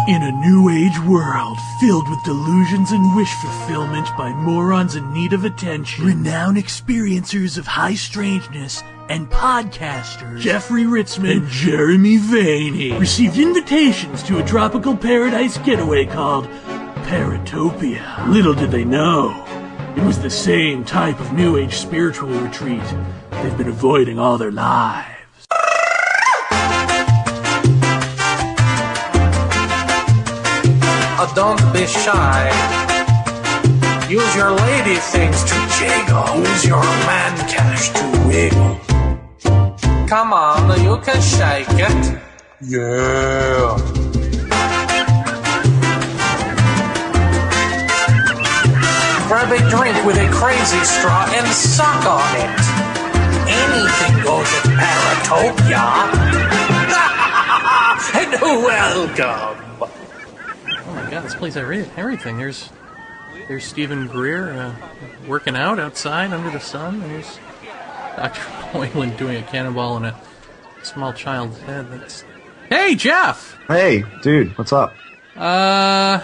In a new age world filled with delusions and wish fulfillment by morons in need of attention, renowned experiencers of high strangeness and podcasters Jeffrey Ritzman and Jeremy Vaeni received invitations to a tropical paradise getaway called Paratopia. Little did they know, it was the same type of new age spiritual retreat they've been avoiding all their lives. Don't be shy. Use your lady things to jiggle. Use your man cash to wiggle. Come on, you can shake it. Yeah. Grab a drink with a crazy straw and suck on it. Anything goes at Paratopia. And welcome. God, this place has everything. There's Stephen Greer working out outside under the sun. There's Dr. Boylan doing a cannonball in a small child's head. Hey, Jeff! Hey, dude, what's up? I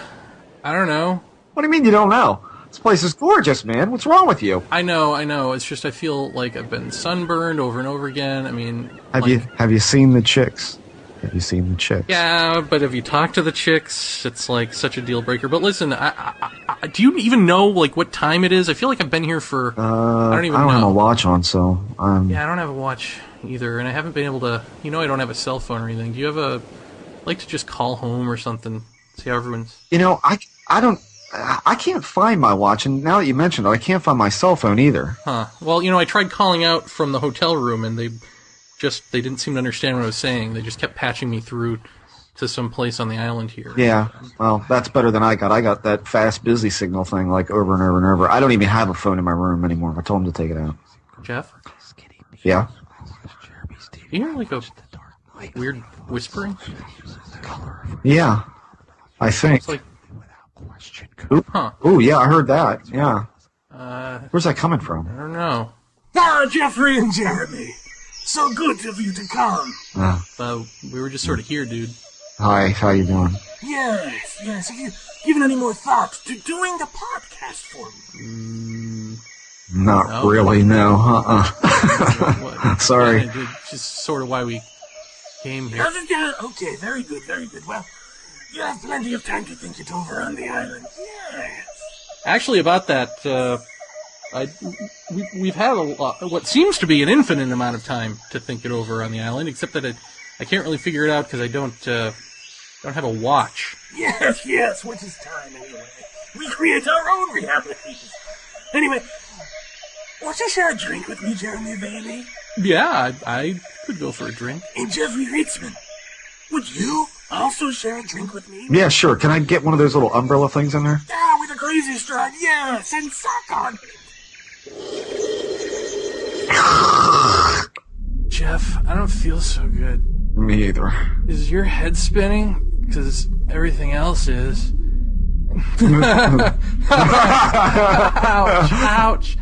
don't know. What do you mean you don't know? This place is gorgeous, man. What's wrong with you? I know. It's just I feel like I've been sunburned over and over again. I mean... Have you seen the chicks? Have you seen the chicks? Yeah, but if you talk to the chicks, it's like such a deal breaker. But listen, do you even know like what time it is? I feel like I've been here for I don't know. have a watch on, so yeah, I don't have a watch either, and I haven't been able to. I don't have a cell phone or anything. Do you have a like to just call home or something? See how everyone's. I can't find my watch, and now that you mentioned it, I can't find my cell phone either. Huh? Well, I tried calling out from the hotel room, and they didn't seem to understand what I was saying. They just kept patching me through to some place on the island here. Yeah, well, that's better than I got. I got that fast busy signal thing like over and over and over. I don't even have a phone in my room anymore. I told them to take it out. Jeff? Yeah? You hear like a weird whispering? Yeah, I think. It's like... Huh. Ooh, yeah, I heard that. Yeah. Where's that coming from? I don't know. Jeffrey and Jeremy. So good of you to come. We were just sort of here, dude. Hi, how you doing? Yes. Have you given any more thought to doing the podcast for me? Not really, no. Sorry. Just sort of why we came here. Okay, very good. Well, you have plenty of time to think it over on the island. Yes. Actually, about that, we've had what seems to be an infinite amount of time to think it over on the island, except that I can't really figure it out because I don't have a watch. Yes, what is time anyway? We create our own realities. Anyway, want to share a drink with me, Jeremy Vaeni? Yeah, I could go for a drink. And Jeffrey Ritzman, would you also share a drink with me? Yeah, sure. Can I get one of those little umbrella things in there? Yeah, with a crazy straw, yes, and suck on it. Jeff, I don't feel so good. Me either. Is your head spinning? Because everything else is. Ouch.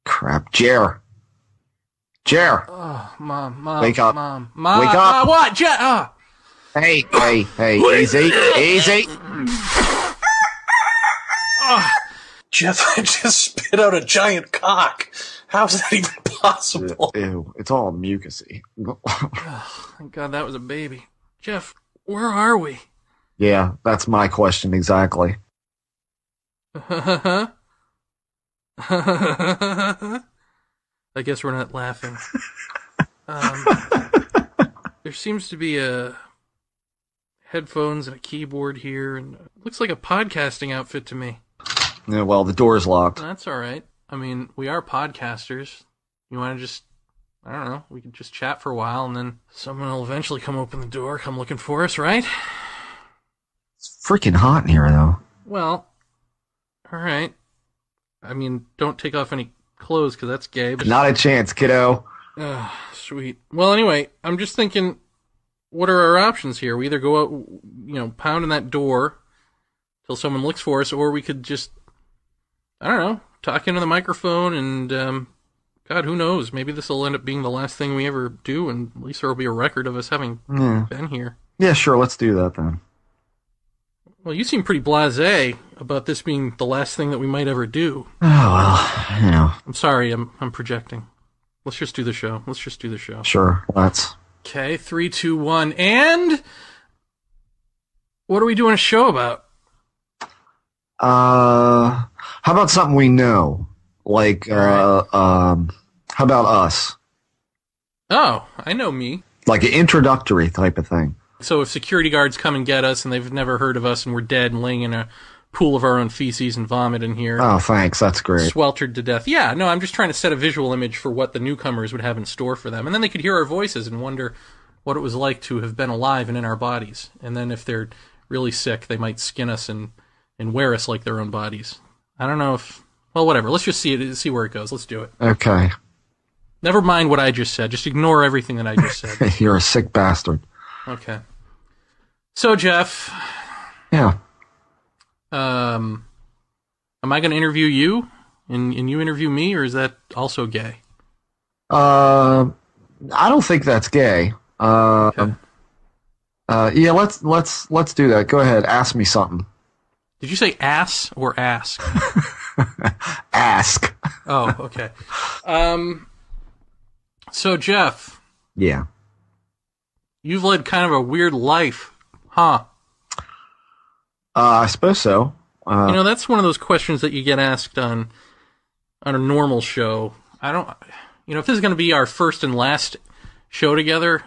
Crap. Jer. Oh, Mom. Wake up. Mom. Wake up. What? Jer. Hey. Easy. Jeff, I just spit out a giant cock. How is that even possible? Ew, it's all mucusy. Thank God that was a baby. Jeff, where are we? Yeah, that's my question exactly. I guess we're not laughing. There seems to be a headphones and a keyboard here, and it looks like a podcasting outfit to me. Yeah, well, the door's locked. That's all right. I mean, we are podcasters. You want to just, I don't know, we could just chat for a while, and then someone will eventually come open the door, come looking for us, right? It's freaking hot in here, though. Well, all right. I mean, don't take off any clothes, because that's gay. But not a chance, kiddo. Sweet. Well, anyway, I'm just thinking, what are our options here? We either go out, pound on that door till someone looks for us, or we could just, I don't know, talk into the microphone and, God, who knows? Maybe this will end up being the last thing we ever do, and at least there will be a record of us having been here. Yeah, sure, let's do that then. Well, you seem pretty blasé about this being the last thing that we might ever do. Oh, well, I'm sorry, I'm projecting. Let's just do the show. Sure, let's. Okay, 3, 2, 1, and what are we doing a show about? How about something we know? Like, how about us? Oh, I know me. Like an introductory type of thing. So if security guards come and get us and they've never heard of us and we're dead and laying in a pool of our own feces and vomit in here. Oh, thanks. That's great. Sweltered to death. Yeah, no, I'm just trying to set a visual image for what the newcomers would have in store for them. And then they could hear our voices and wonder what it was like to have been alive and in our bodies. And then if they're really sick, they might skin us and wear us like their own bodies. I don't know if... Well, whatever. Let's just see where it goes. Let's do it. Okay. Never mind what I just said. Just ignore everything that I just said. You're a sick bastard. Okay. So, Jeff. Yeah. Am I going to interview you, and you interview me, or is that also gay? I don't think that's gay. Okay. Yeah, let's do that. Go ahead. Ask me something. Did you say ass or ask? Ask. Oh, okay. So, Jeff. Yeah. You've led kind of a weird life, huh? I suppose so. That's one of those questions that you get asked on a normal show. If this is going to be our first and last show together,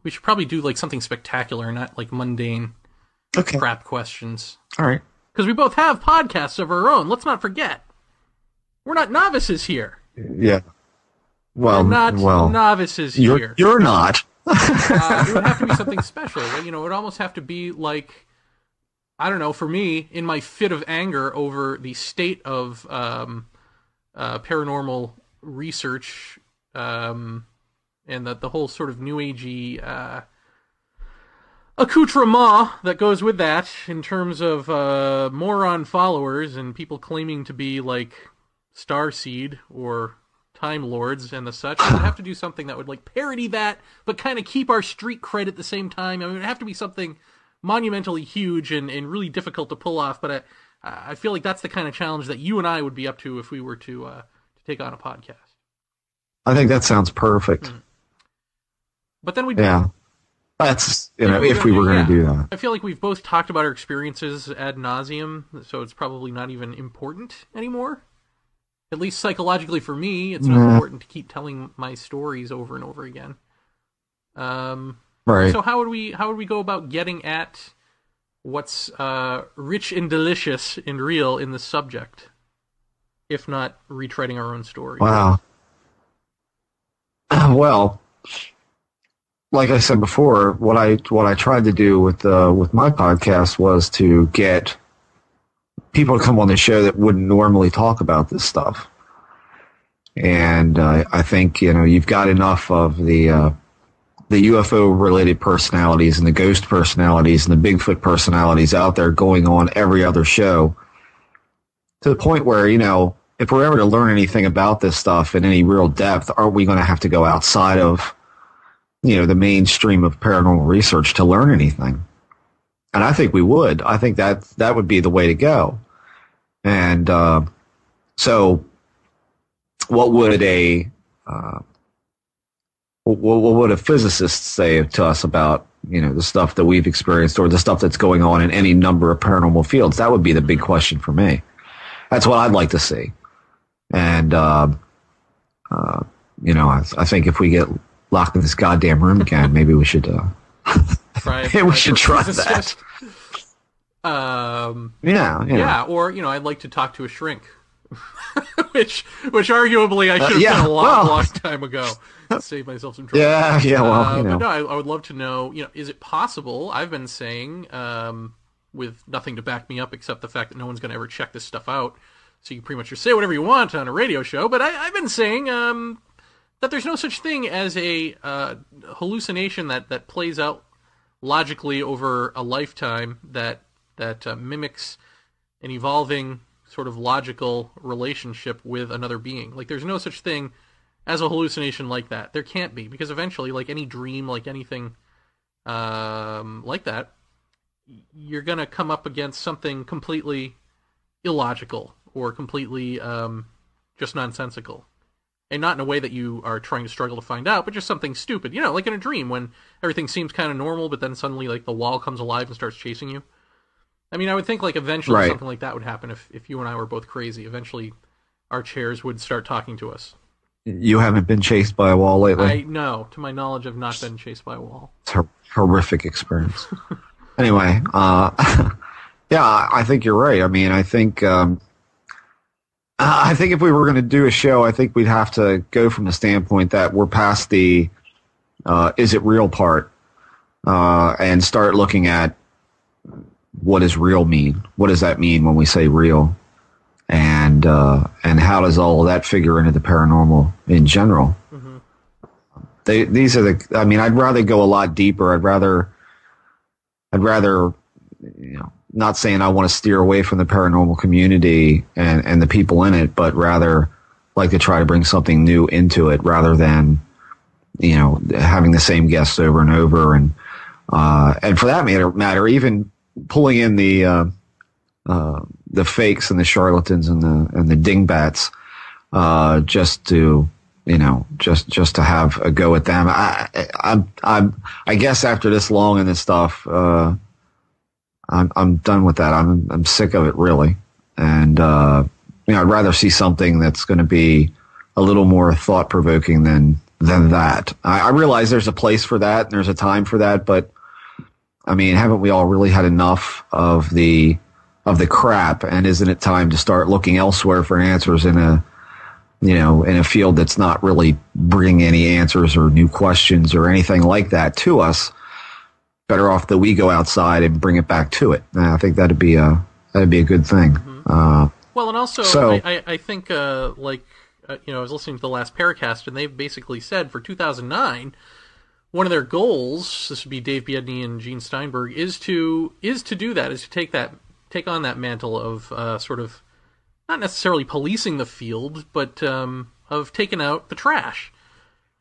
we should probably do like something spectacular, not like mundane crap questions. All right. Because we both have podcasts of our own. Let's not forget. We're not novices here. Yeah. Well, we're not novices here. You're not. It would have to be something special. It would almost have to be like, I don't know, for me, in my fit of anger over the state of paranormal research and the whole sort of new agey accoutrement that goes with that in terms of moron followers and people claiming to be like Starseed or Time Lords and the such. We would have to do something that would like parody that, but kind of keep our street cred at the same time. I mean, it would have to be something monumentally huge and really difficult to pull off, but I feel like that's the kind of challenge that you and I would be up to if we were to take on a podcast. I think that sounds perfect. Mm-hmm. But then that's, if we were going to do that. I feel like we've both talked about our experiences ad nauseum, so it's probably not even important anymore. At least psychologically for me, it's not important to keep telling my stories over and over again. Right. So how would we go about getting at what's rich and delicious and real in the subject, if not retreading our own story? Wow. Well, like I said before, what I tried to do with my podcast was to get people to come on the show that wouldn't normally talk about this stuff. And I think you've got enough of the UFO related personalities and the ghost personalities and the Bigfoot personalities out there going on every other show, to the point where if we're ever to learn anything about this stuff in any real depth, aren't we going to have to go outside of the mainstream of paranormal research to learn anything? And I think we would. I think that would be the way to go. And so, what would a physicist say to us about the stuff that we've experienced or the stuff that's going on in any number of paranormal fields? That would be the big question for me. That's what I'd like to see. And I think if we get locked in this goddamn room again, maybe we should. We should try that. Yeah, or I'd like to talk to a shrink, which arguably I should have done a long time ago to save myself some trouble. But no, I would love to know. Is it possible? I've been saying, with nothing to back me up except the fact that no one's going to ever check this stuff out, so you pretty much just say whatever you want on a radio show. But I've been saying that there's no such thing as a hallucination that plays out logically over a lifetime that mimics an evolving sort of logical relationship with another being. Like, there's no such thing as a hallucination like that. There can't be, because eventually, like any dream, like anything like that, you're going to come up against something completely illogical or completely just nonsensical. And not in a way that you are trying to struggle to find out, but just something stupid. You know, like in a dream when everything seems kind of normal, but then suddenly like the wall comes alive and starts chasing you. I mean, I would think like eventually something like that would happen if you and I were both crazy. Eventually our chairs would start talking to us. You haven't been chased by a wall lately? No, to my knowledge, I've not been chased by a wall. It's a horrific experience. Anyway, yeah, I think you're right. I mean, I think if we were going to do a show, I think we'd have to go from the standpoint that we're past the is it real part and start looking at what does real mean? What does that mean when we say real? And how does all of that figure into the paranormal in general? Mm-hmm. These are the. I mean, I'd rather go a lot deeper. I'd rather, you know, not saying I want to steer away from the paranormal community and the people in it, but rather like to try to bring something new into it, rather than, you know, having the same guests over and over, and for that matter, even pulling in the fakes and the charlatans and the dingbats, just to, you know, just to have a go at them. I guess after this long in this stuff, I'm done with that. I'm sick of it, really. And, you know, I'd rather see something that's going to be a little more thought provoking than that. I realize there's a place for that and there's a time for that, but I mean, haven't we all really had enough of the crap? And isn't it time to start looking elsewhere for answers in a field that's not really bringing any answers or new questions or anything like that to us? Better off that we go outside and bring it back to it. I think that'd be a good thing. Mm-hmm. Well, and also, I think, you know, I was listening to the last Paracast, and they basically said for 2009, one of their goals, this would be Dave Biedney and Gene Steinberg, is to do that, is to take on that mantle of sort of not necessarily policing the field, but of taking out the trash.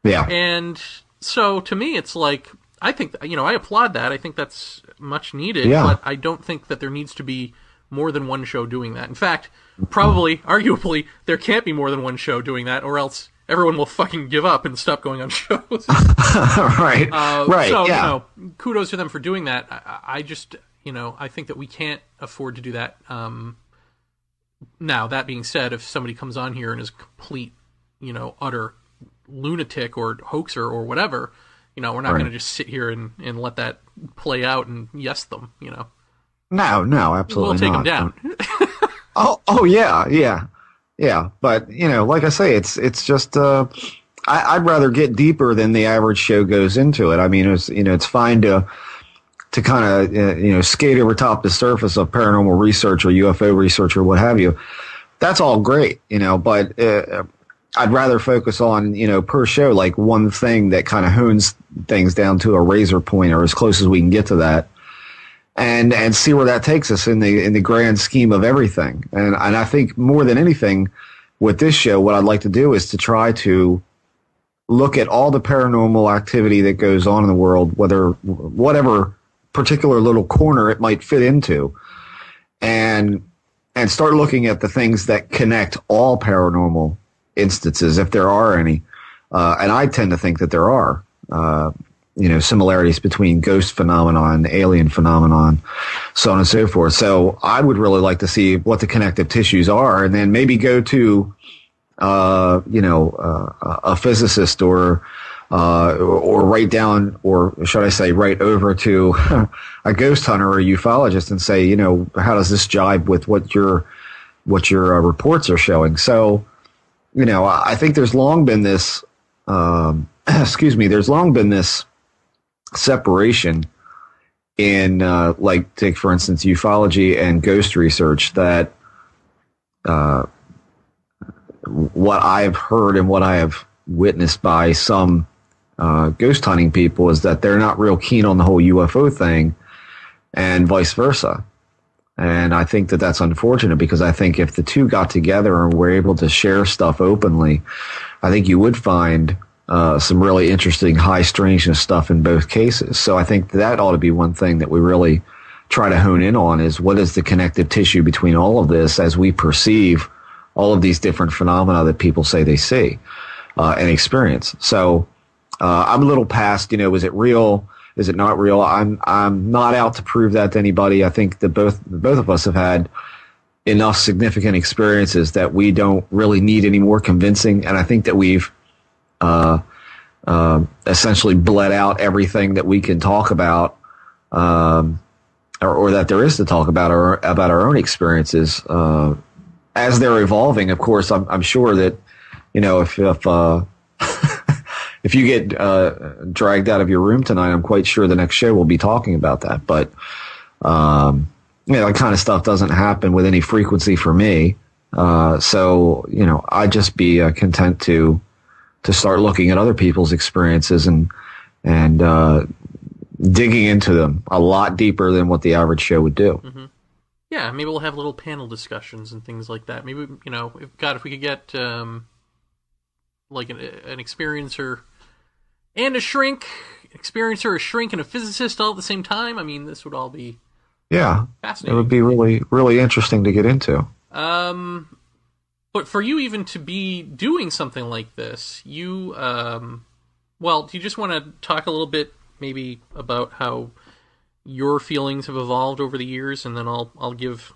Yeah. And so to me, it's like, I think, you know, I applaud that. I think that's much needed, but I don't think that there needs to be more than one show doing that. In fact, probably, arguably, there can't be more than one show doing that, or else everyone will fucking give up and stop going on shows. Right. Right. So, yeah. You know, kudos to them for doing that. I just, you know, I think that we can't afford to do that. Now, that being said, if somebody comes on here and is complete, you know, utter lunatic or hoaxer or whatever, you know, we're not going to just sit here and let that play out and yes them, you know. No, absolutely not. We'll take them down. Oh, yeah. But, you know, like I say, it's just, I'd rather get deeper than the average show goes into it. I mean, it's fine to kind of, you know, skate over top the surface of paranormal research or UFO research or what have you. That's all great, you know, but I'd rather focus on, you know, per show, like one thing that kind of hones things down to a razor point or as close as we can get to that, and see where that takes us in the grand scheme of everything. And I think more than anything with this show, what I'd like to do is to try to look at all the paranormal activity that goes on in the world, whatever particular little corner it might fit into, and start looking at the things that connect all paranormal instances, if there are any. And I tend to think that there are, you know, similarities between ghost phenomenon, alien phenomenon, so on and so forth. So I would really like to see what the connective tissues are, and then maybe go to, you know, a physicist or write down, or should I say, write over to a ghost hunter or a ufologist and say, you know, how does this jibe with what your reports are showing? So, you know, I think there's long been this, there's long been this separation in, like, take, for instance, ufology and ghost research, that what I've heard and what I have witnessed by some ghost hunting people is that they're not real keen on the whole UFO thing, and vice versa. And I think that that's unfortunate, because I think if the two got together and were able to share stuff openly, I think you would find some really interesting high strangeness stuff in both cases. So I think that ought to be one thing that we really try to hone in on, is what is the connective tissue between all of this as we perceive all of these different phenomena that people say they see and experience. So I'm a little past, is it real? Is it not real? I'm not out to prove that to anybody. I think that both of us have had enough significant experiences that we don't really need any more convincing. And I think that we've essentially bled out everything that we can talk about, or that there is to talk about our own experiences as they're evolving. Of course, I'm sure that if you get dragged out of your room tonight, I'm quite sure the next show will be talking about that. But that kind of stuff doesn't happen with any frequency for me. So I'd just be content to start looking at other people's experiences and digging into them a lot deeper than what the average show would do. Mm-hmm. Yeah, maybe we'll have little panel discussions and things like that. Maybe if we could get like an experiencer and a shrink, experiencer, a shrink, and a physicist all at the same time. I mean, this would all be fascinating. It would be really, really interesting to get into. But for you even to be doing something like this, do you just want to talk a little bit maybe about how your feelings have evolved over the years, and then I'll give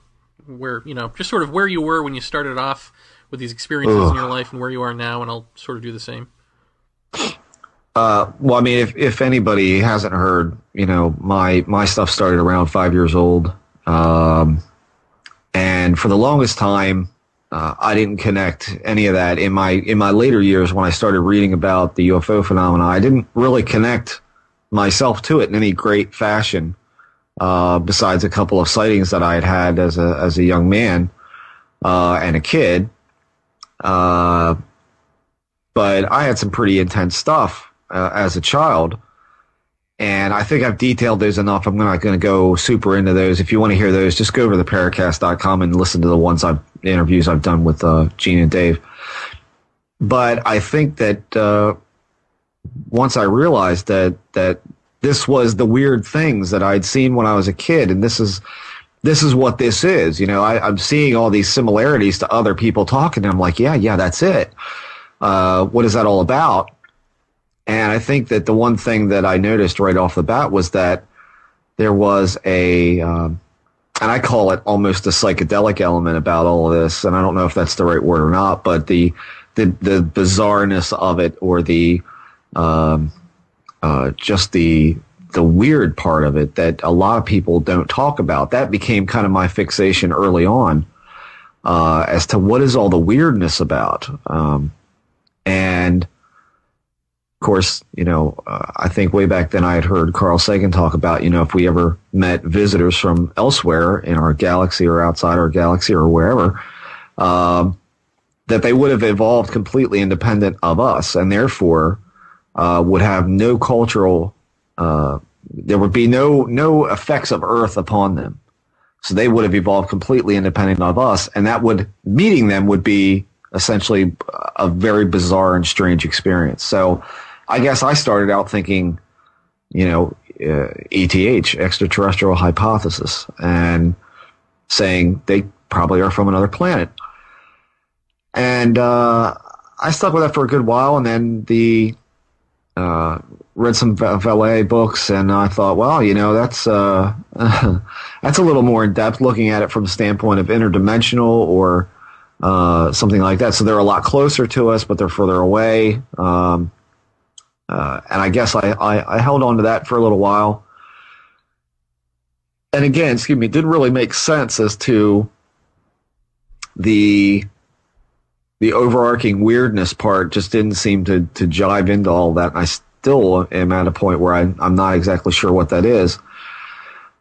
where, just sort of where you were when you started off with these experiences in your life and where you are now, and I'll sort of do the same. Well, I mean, if anybody hasn't heard, my stuff started around 5 years old. And for the longest time, I didn't connect any of that. In my later years, when I started reading about the UFO phenomena, I didn't really connect myself to it in any great fashion, besides a couple of sightings that I had as a young man, and a kid. But I had some pretty intense stuff as a child, and I think I've detailed those enough. I'm not going to go super into those. If you want to hear those, just go over to Paracast.com and listen to the interviews I've done with Gene and Dave. But I think that once I realized that this was the weird things that I'd seen when I was a kid, and this is what this is. I'm seeing all these similarities to other people talking, and I'm like, yeah, that's it. What is that all about? And I think that the one thing that I noticed right off the bat was that there was and I call it almost a psychedelic element about all of this, and I don't know if that's the right word or not, but the bizarreness of it, or the just the weird part of it that a lot of people don't talk about. That became kind of my fixation early on, as to what is all the weirdness about. And of course, I think way back then I had heard Carl Sagan talk about, if we ever met visitors from elsewhere in our galaxy or outside our galaxy or wherever, that they would have evolved completely independent of us, and therefore would have no cultural, there would be no effects of Earth upon them. So they would have evolved completely independent of us, and meeting them would be essentially a very bizarre and strange experience. So I guess I started out thinking, ETH, extraterrestrial hypothesis, and saying they probably are from another planet. And I stuck with that for a good while, and then read some Valet books, and I thought, well, that's that's a little more in depth, looking at it from the standpoint of interdimensional or something like that. So they're a lot closer to us, but they're further away. And I guess I held on to that for a little while. And again, it didn't really make sense as to the overarching weirdness part. Just didn't seem to jive into all that. And I still am at a point where I'm not exactly sure what that is.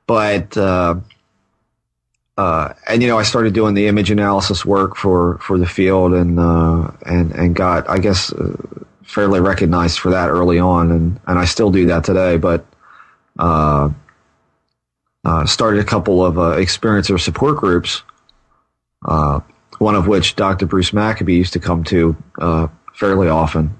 But I started doing the image analysis work for the field, and got, I guess, fairly recognized for that early on, and I still do that today. But started a couple of experiencer support groups, one of which Dr. Bruce Maccabee used to come to fairly often.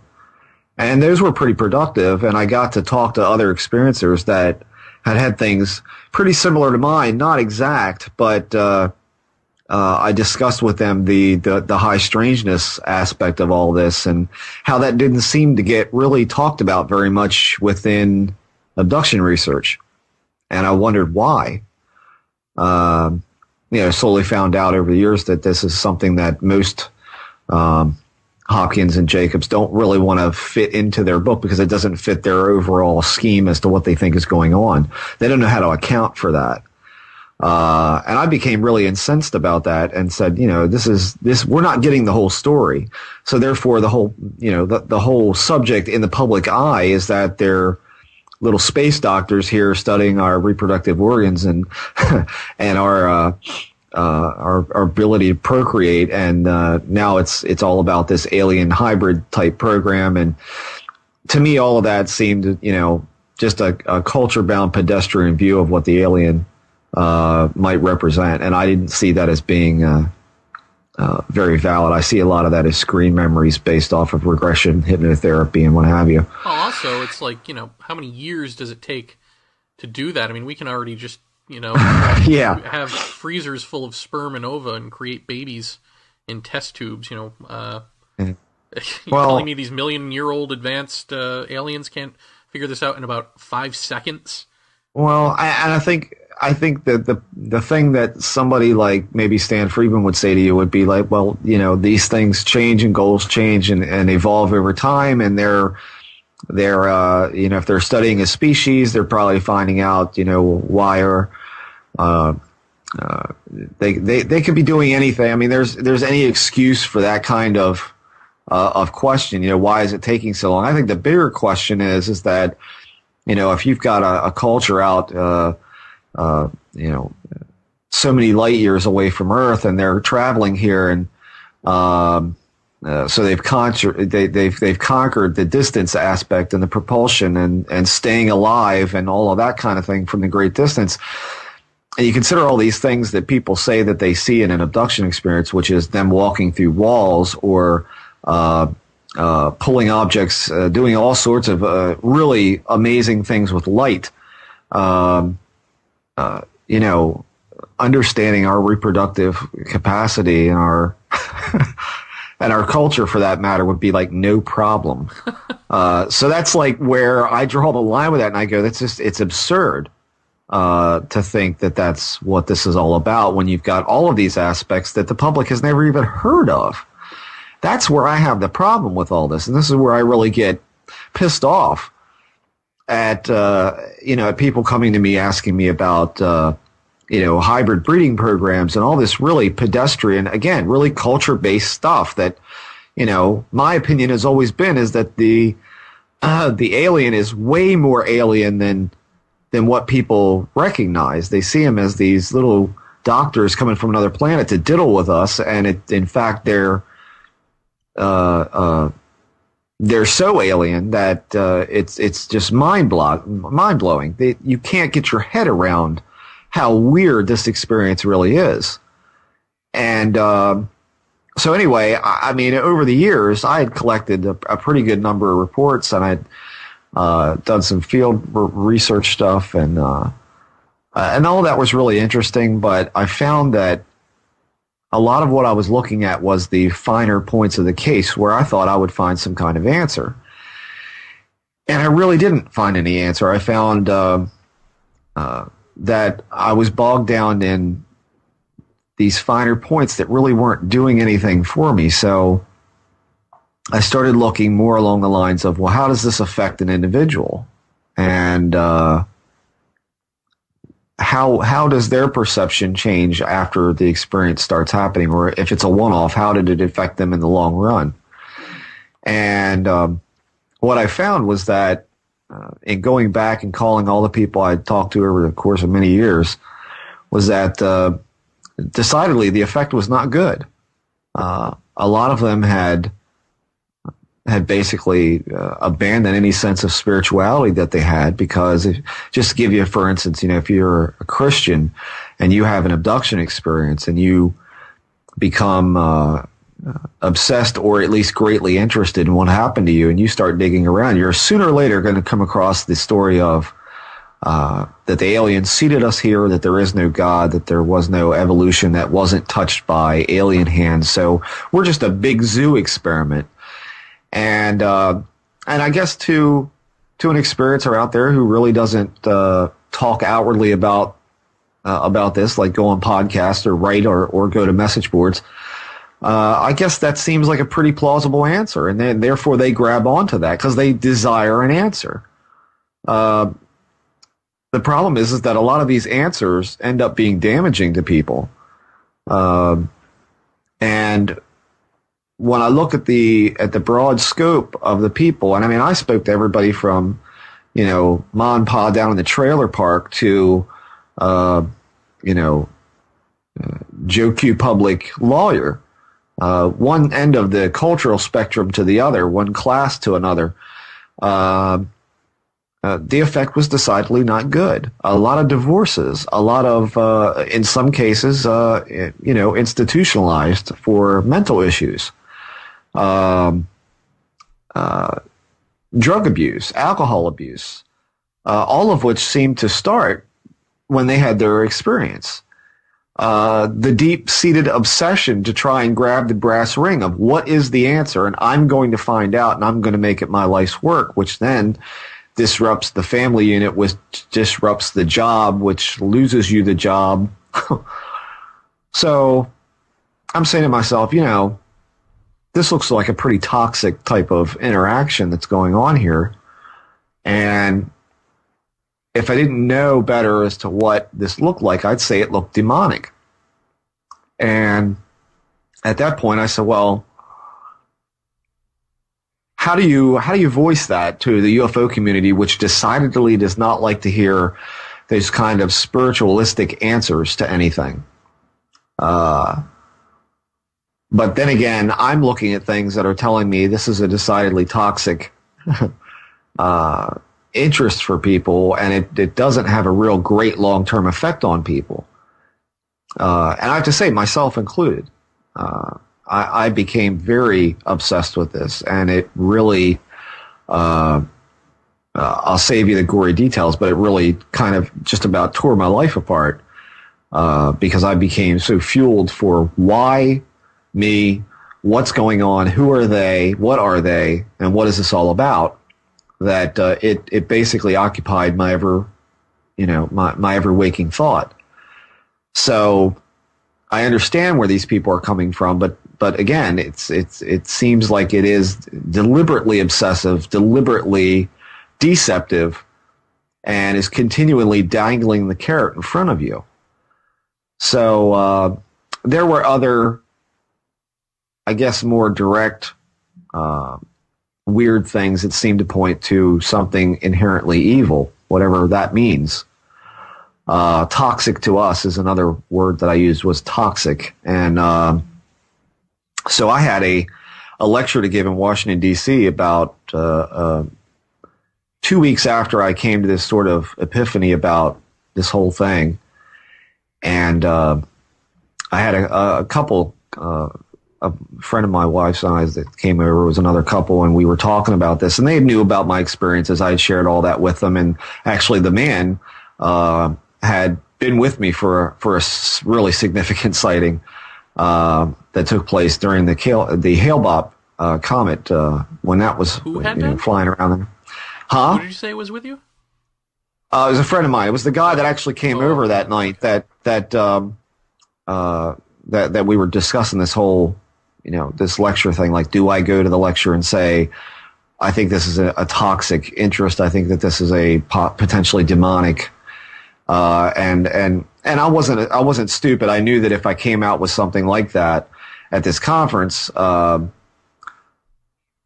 And those were pretty productive, and I got to talk to other experiencers that had things pretty similar to mine, not exact, but I discussed with them the high strangeness aspect of all this and how that didn't seem to get really talked about very much within abduction research. And I wondered why. Slowly found out over the years that this is something that most Hopkins and Jacobs don't really want to fit into their book because it doesn't fit their overall scheme as to what they think is going on. They don't know how to account for that. And I became really incensed about that and said, we're not getting the whole story. So therefore the whole, the whole subject in the public eye is that they're little space doctors here studying our reproductive organs and, and our ability to procreate. And, now it's all about this alien hybrid type program. And to me, all of that seemed, just a culture bound pedestrian view of what the alien might represent, and I didn't see that as being very valid. I see a lot of that as screen memories based off of regression hypnotherapy and what have you. Well, also, it's like, how many years does it take to do that? I mean, we can already just, have freezers full of sperm and ova and create babies in test tubes, You're telling me these million-year-old advanced aliens can't figure this out in about 5 seconds? Well, I think that the thing that somebody like maybe Stan Friedman would say to you would be like, well, these things change and goals change and evolve over time, and they're if they're studying a species, they're probably finding out why or they could be doing anything. I mean, there's any excuse for that kind of question. Why is it taking so long? I think the bigger question is that if you've got a culture out so many light years away from Earth, and they're traveling here, and so they've conquered the distance aspect and the propulsion and staying alive and all of that kind of thing from the great distance. And you consider all these things that people say that they see in an abduction experience, which is them walking through walls or pulling objects, doing all sorts of really amazing things with light. Understanding our reproductive capacity and our and our culture, for that matter, would be like no problem. So that's like where I draw the line with that, and I go, it's absurd to think that that's what this is all about when you've got all of these aspects that the public has never even heard of. That's where I have the problem with all this, and this is where I really get pissed off at at people coming to me asking me about hybrid breeding programs and all this really pedestrian, again, really culture-based stuff that my opinion has always been is that the alien is way more alien than what people recognize. They see him as these little doctors coming from another planet to diddle with us, and in fact they're so alien that it's just mind blowing. You can't get your head around how weird this experience really is. And so anyway, I mean, over the years, I had collected a pretty good number of reports, and I'd done some field research stuff, and all of that was really interesting. But I found that a lot of what I was looking at was the finer points of the case where I thought I would find some kind of answer. And I really didn't find any answer. I found that I was bogged down in these finer points that really weren't doing anything for me. So I started looking more along the lines of, well, how does this affect an individual? And how does their perception change after the experience starts happening? Or if it's a one-off, how did it affect them in the long run? And what I found was that in going back and calling all the people I talked to over the course of many years, was that decidedly the effect was not good. A lot of them had had basically abandoned any sense of spirituality that they had, because just to give you, for instance, if you're a Christian and you have an abduction experience and you become obsessed or at least greatly interested in what happened to you, and you start digging around, you're sooner or later going to come across the story of that the aliens seeded us here, that there is no God, that there was no evolution that wasn't touched by alien hands. So we're just a big zoo experiment. And I guess to an experiencer out there who really doesn't talk outwardly about this, like go on podcasts or write or go to message boards, I guess that seems like a pretty plausible answer, and then therefore they grab onto that because they desire an answer. The problem is that a lot of these answers end up being damaging to people, and when I look at the broad scope of the people, and I mean, I spoke to everybody from, Ma and Pa down in the trailer park to, Joe Q public lawyer, one end of the cultural spectrum to the other, one class to another. The effect was decidedly not good. A lot of divorces, a lot of, in some cases, institutionalized for mental issues. Drug abuse, alcohol abuse, all of which seemed to start when they had their experience. The deep-seated obsession to try and grab the brass ring of what is the answer, and I'm going to find out, and I'm going to make it my life's work, which then disrupts the family unit, which disrupts the job, which loses you the job. So I'm saying to myself, this looks like a pretty toxic type of interaction that's going on here. And if I didn't know better as to what this looked like, I'd say it looked demonic. And at that point, I said, well, how do you voice that to the UFO community, which decidedly does not like to hear those kind of spiritualistic answers to anything? But then again, I'm looking at things that are telling me this is a decidedly toxic interest for people, and it doesn't have a real great long-term effect on people. And I have to say, myself included, I became very obsessed with this, and it really, I'll save you the gory details, but it really kind of just about tore my life apart because I became so fueled for why me, what's going on, who are they, what are they, and what is this all about, that it basically occupied my ever waking thought. So I understand where these people are coming from, but again, it seems like it is deliberately obsessive, deliberately deceptive, and is continually dangling the carrot in front of you. So there were other, I guess, more direct, weird things that seem to point to something inherently evil, whatever that means. Toxic to us is another word that I used, was toxic. And so I had a lecture to give in Washington, D.C. about 2 weeks after I came to this sort of epiphany about this whole thing. And I had a couple, a friend of my wife's and I that came over, was another couple, and we were talking about this, and they knew about my experiences. I had shared all that with them, and actually the man had been with me for a really significant sighting that took place during the Hale-Bopp comet when that was flying around them. Huh? Who did you say was with you? It was a friend of mine. It was the guy that actually came over that night that we were discussing this whole, this lecture thing. Like, do I go to the lecture and say, I think this is a toxic interest. I think that this is a potentially demonic. And I wasn't stupid. I knew that if I came out with something like that at this conference,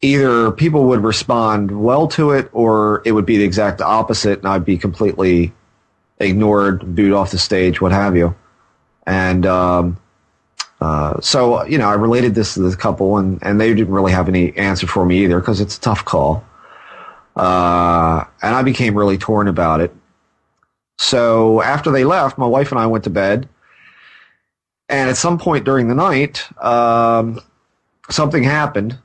either people would respond well to it, or it would be the exact opposite, and I'd be completely ignored, booed off the stage, what have you. And So, I related this to this couple, and they didn't really have any answer for me either because it's a tough call. And I became really torn about it. So after they left, my wife and I went to bed. And at some point during the night, something happened.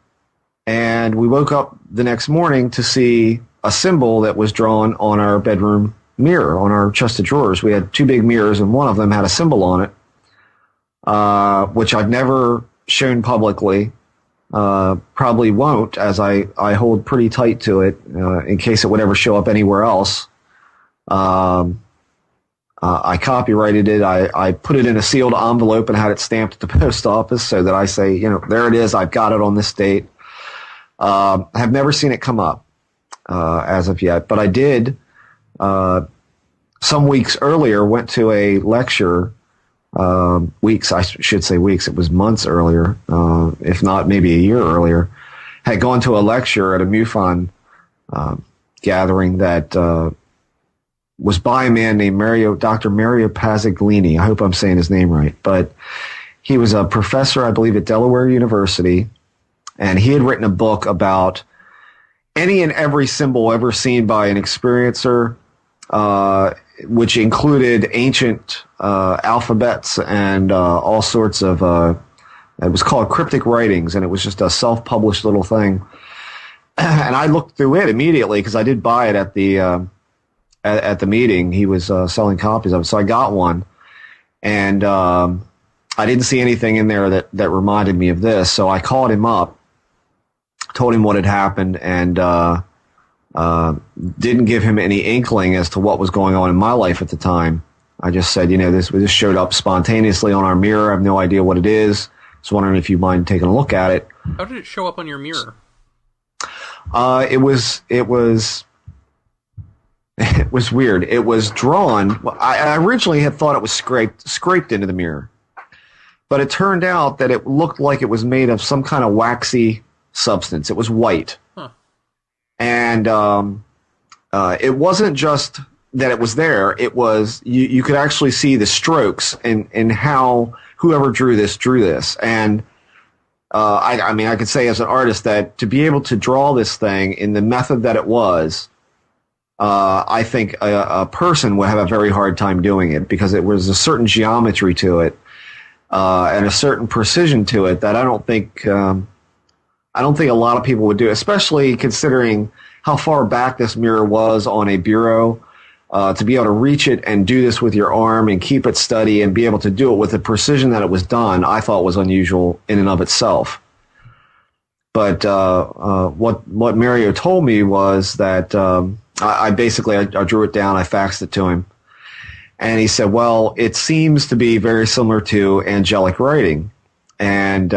And we woke up the next morning to see a symbol that was drawn on our bedroom mirror, on our chest of drawers. We had 2 big mirrors, and one of them had a symbol on it, which I've never shown publicly. Probably won't, as I hold pretty tight to it in case it would ever show up anywhere else. I copyrighted it. I put it in a sealed envelope and had it stamped at the post office so that I say, there it is. I've got it on this date. I have never seen it come up as of yet, but I did some weeks earlier went to a lecture. Weeks, I should say weeks. It was months earlier, if not maybe a year earlier. Had gone to a lecture at a MUFON gathering that was by a man named Dr. Mario Pazziglini. I hope I'm saying his name right. But he was a professor, I believe, at Delaware University, and he had written a book about any and every symbol ever seen by an experiencer, which included ancient alphabets and all sorts of, it was called Cryptic Writings, and it was just a self-published little thing. And I looked through it immediately because I did buy it at the meeting. He was selling copies of it, so I got one. And I didn't see anything in there that reminded me of this, so I called him up, told him what had happened, and didn't give him any inkling as to what was going on in my life at the time. I just said, this showed up spontaneously on our mirror. I have no idea what it is. Just wondering if you mind taking a look at it. How did it show up on your mirror? It was weird. It was drawn. I originally had thought it was scraped into the mirror, but it turned out that it looked like it was made of some kind of waxy substance. It was white. Huh. And it wasn't just that it was there. It was you could actually see the strokes and how whoever drew this. And I could say as an artist that to be able to draw this thing in the method that it was, I think a person would have a very hard time doing it because it was a certain geometry to it and a certain precision to it that I don't think a lot of people would do, especially considering how far back this mirror was on a bureau. To be able to reach it and do this with your arm and keep it steady and be able to do it with the precision that it was done, I thought was unusual in and of itself. But what Mario told me was that I drew it down, I faxed it to him, and he said, well, it seems to be very similar to angelic writing. And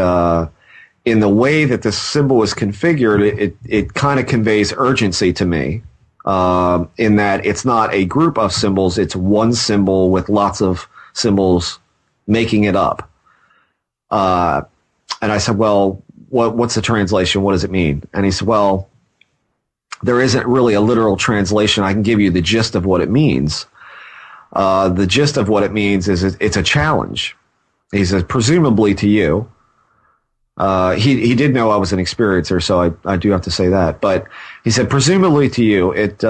in the way that this symbol is configured, it kind of conveys urgency to me. In that it's not a group of symbols, it's one symbol with lots of symbols making it up. And I said, well, what's the translation? What does it mean? And he said, well, there isn't really a literal translation. I can give you the gist of what it means. The gist of what it means is it's a challenge. He says, presumably to you. He did know I was an experiencer, so I do have to say that. But he said, presumably to you, it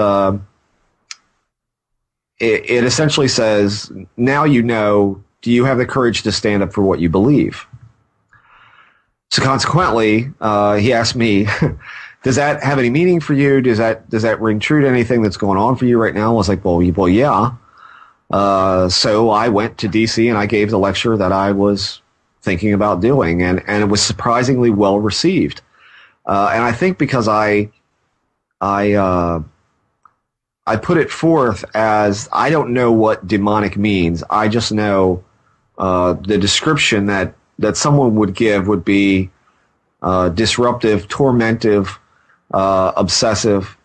essentially says, now you know, do you have the courage to stand up for what you believe? So consequently, he asked me, does that have any meaning for you? Does that ring true to anything that's going on for you right now? I was like, well, yeah. So I went to D.C. and I gave the lecture that I was thinking about doing, and it was surprisingly well received. And I think because I put it forth as I don't know what demonic means. I just know the description that someone would give would be disruptive, tormentive, obsessive,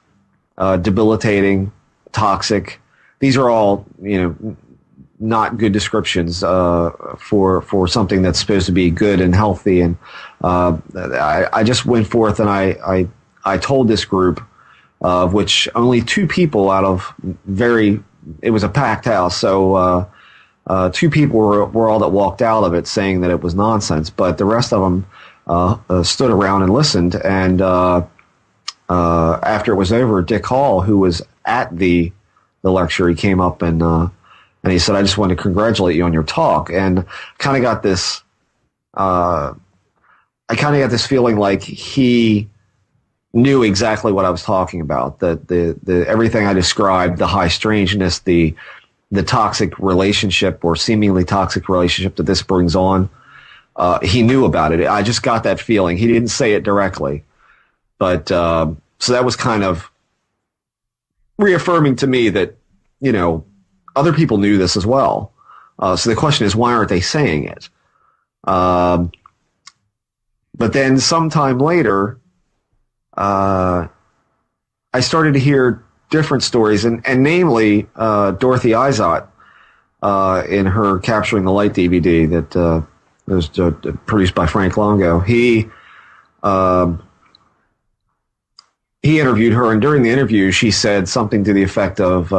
debilitating, toxic. These are all, not good descriptions for something that's supposed to be good and healthy. And I just went forth and I told this group, of which only 2 people out of it was a packed house, so Two people were all that walked out of it saying that it was nonsense, but the rest of them stood around and listened. And after it was over, Dick Hall, who was at the lecture, he came up and he said, "I just wanted to congratulate you on your talk." And kind of got this, I kind of got this feeling like he knew exactly what I was talking about. That the everything I described, the high strangeness, the toxic relationship or seemingly toxic relationship that this brings on, he knew about it. I just got that feeling. He didn't say it directly, but so that was kind of reaffirming to me that, you know, other people knew this as well. So the question is, why aren't they saying it? But then sometime later, I started to hear different stories, and namely Dorothy Izot in her Capturing the Light DVD that was produced by Frank Longo. He interviewed her, and during the interview, she said something to the effect of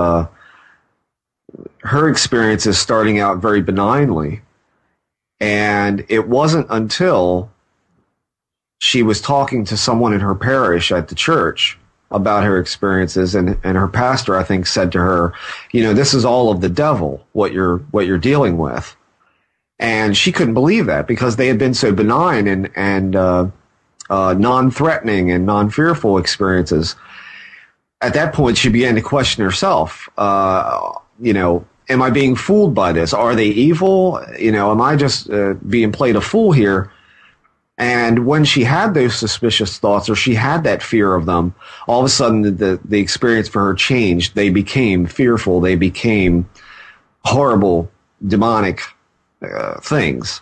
her experiences starting out very benignly, and it wasn't until she was talking to someone in her parish at the church about her experiences, and her pastor, I think, said to her, "You know, this is all of the devil, what you're dealing with." And she couldn't believe that, because they had been so benign and non-threatening and non-fearful experiences. At that point, she began to question herself. You know, am I being fooled by this? Are they evil? You know, am I just being played a fool here? And when she had those suspicious thoughts, or she had that fear of them, all of a sudden the experience for her changed. They became fearful. They became horrible, demonic things.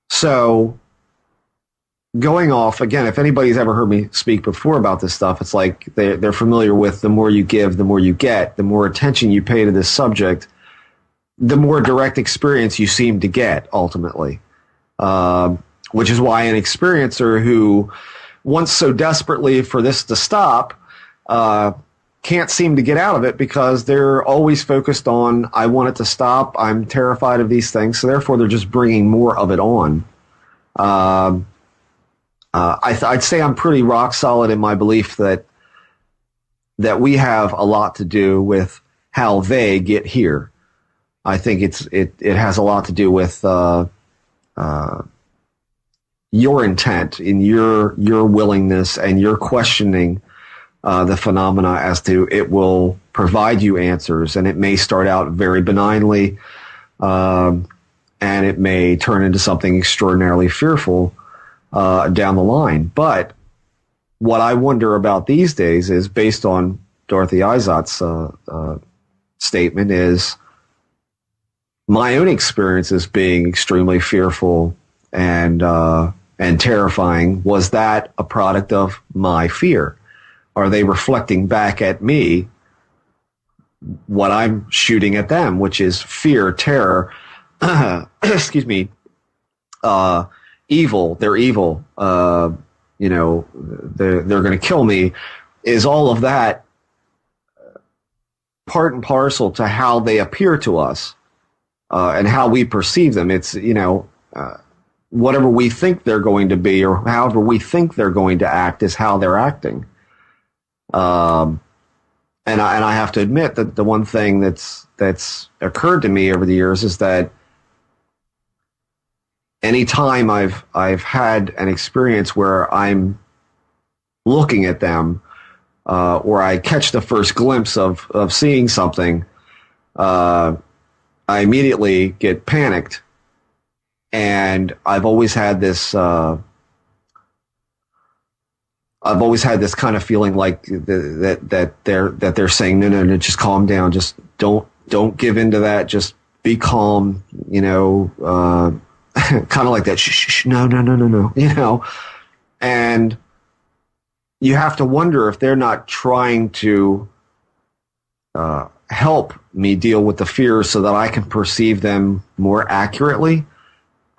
So going off, again, if anybody's ever heard me speak before about this stuff, it's like they're familiar with the more you give, the more you get. The more attention you pay to this subject, the more direct experience you seem to get, ultimately. Which is why an experiencer who wants so desperately for this to stop can't seem to get out of it, because they're always focused on, I want it to stop, I'm terrified of these things, so therefore they're just bringing more of it on. I'd say I'm pretty rock solid in my belief that we have a lot to do with how they get here. I think it has a lot to do with your intent, in your willingness and your questioning the phenomena as to it will provide you answers. And it may start out very benignly, and it may turn into something extraordinarily fearful down the line. But what I wonder about these days is, based on Dorothy Izot's statement, is my own experiences being extremely fearful and terrifying. Was that a product of my fear? Are they reflecting back at me what I'm shooting at them, which is fear, terror, excuse me, evil? They're evil. You know, they're going to kill me. Is all of that part and parcel to how they appear to us and how we perceive them? It's, you know, whatever we think they're going to be, or however we think they're going to act, is how they're acting. And I have to admit that the one thing that's occurred to me over the years is that any time I've had an experience where I'm looking at them, or I catch the first glimpse of seeing something, I immediately get panicked. And I've always had this kind of feeling like that they're saying, no, just calm down, just don't give into that, just be calm, you know, kind of like that, shh, no, you know. And you have to wonder if they're not trying to help me deal with the fears so that I can perceive them more accurately.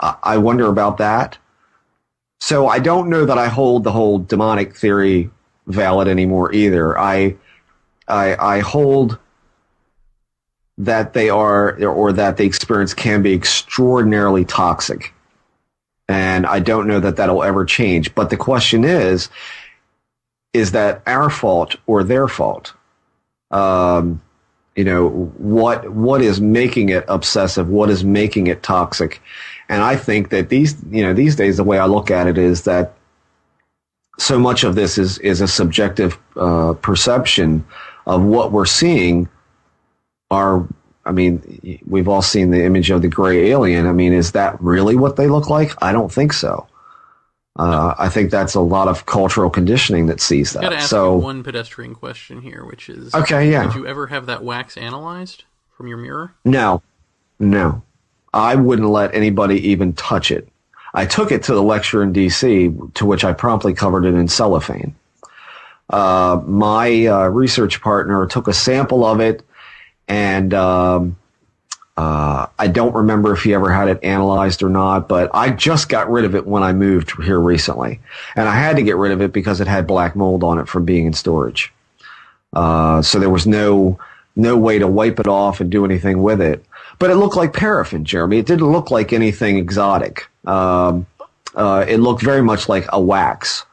I wonder about that. So I don't know that I hold the whole demonic theory valid anymore either. I hold that they are, or that the experience can be extraordinarily toxic. And I don't know that that'll ever change. But the question is that our fault or their fault? What is making it obsessive? What is making it toxic? And I think that these days, the way I look at it is that so much of this is a subjective perception of what we're seeing. We've all seen the image of the gray alien. I mean, is that really what they look like? I don't think so. I think that's a lot of cultural conditioning that sees that. I've got to ask you one pedestrian question here, which is, okay, yeah. Did you ever have that wax analyzed from your mirror? No. I wouldn't let anybody even touch it. I took it to the lecture in D.C., to which I promptly covered it in cellophane. My research partner took a sample of it, and I don't remember if he ever had it analyzed or not, but I just got rid of it when I moved here recently. And I had to get rid of it because it had black mold on it from being in storage. So there was no way to wipe it off and do anything with it. But it looked like paraffin, Jeremy. It didn't look like anything exotic. It looked very much like a wax.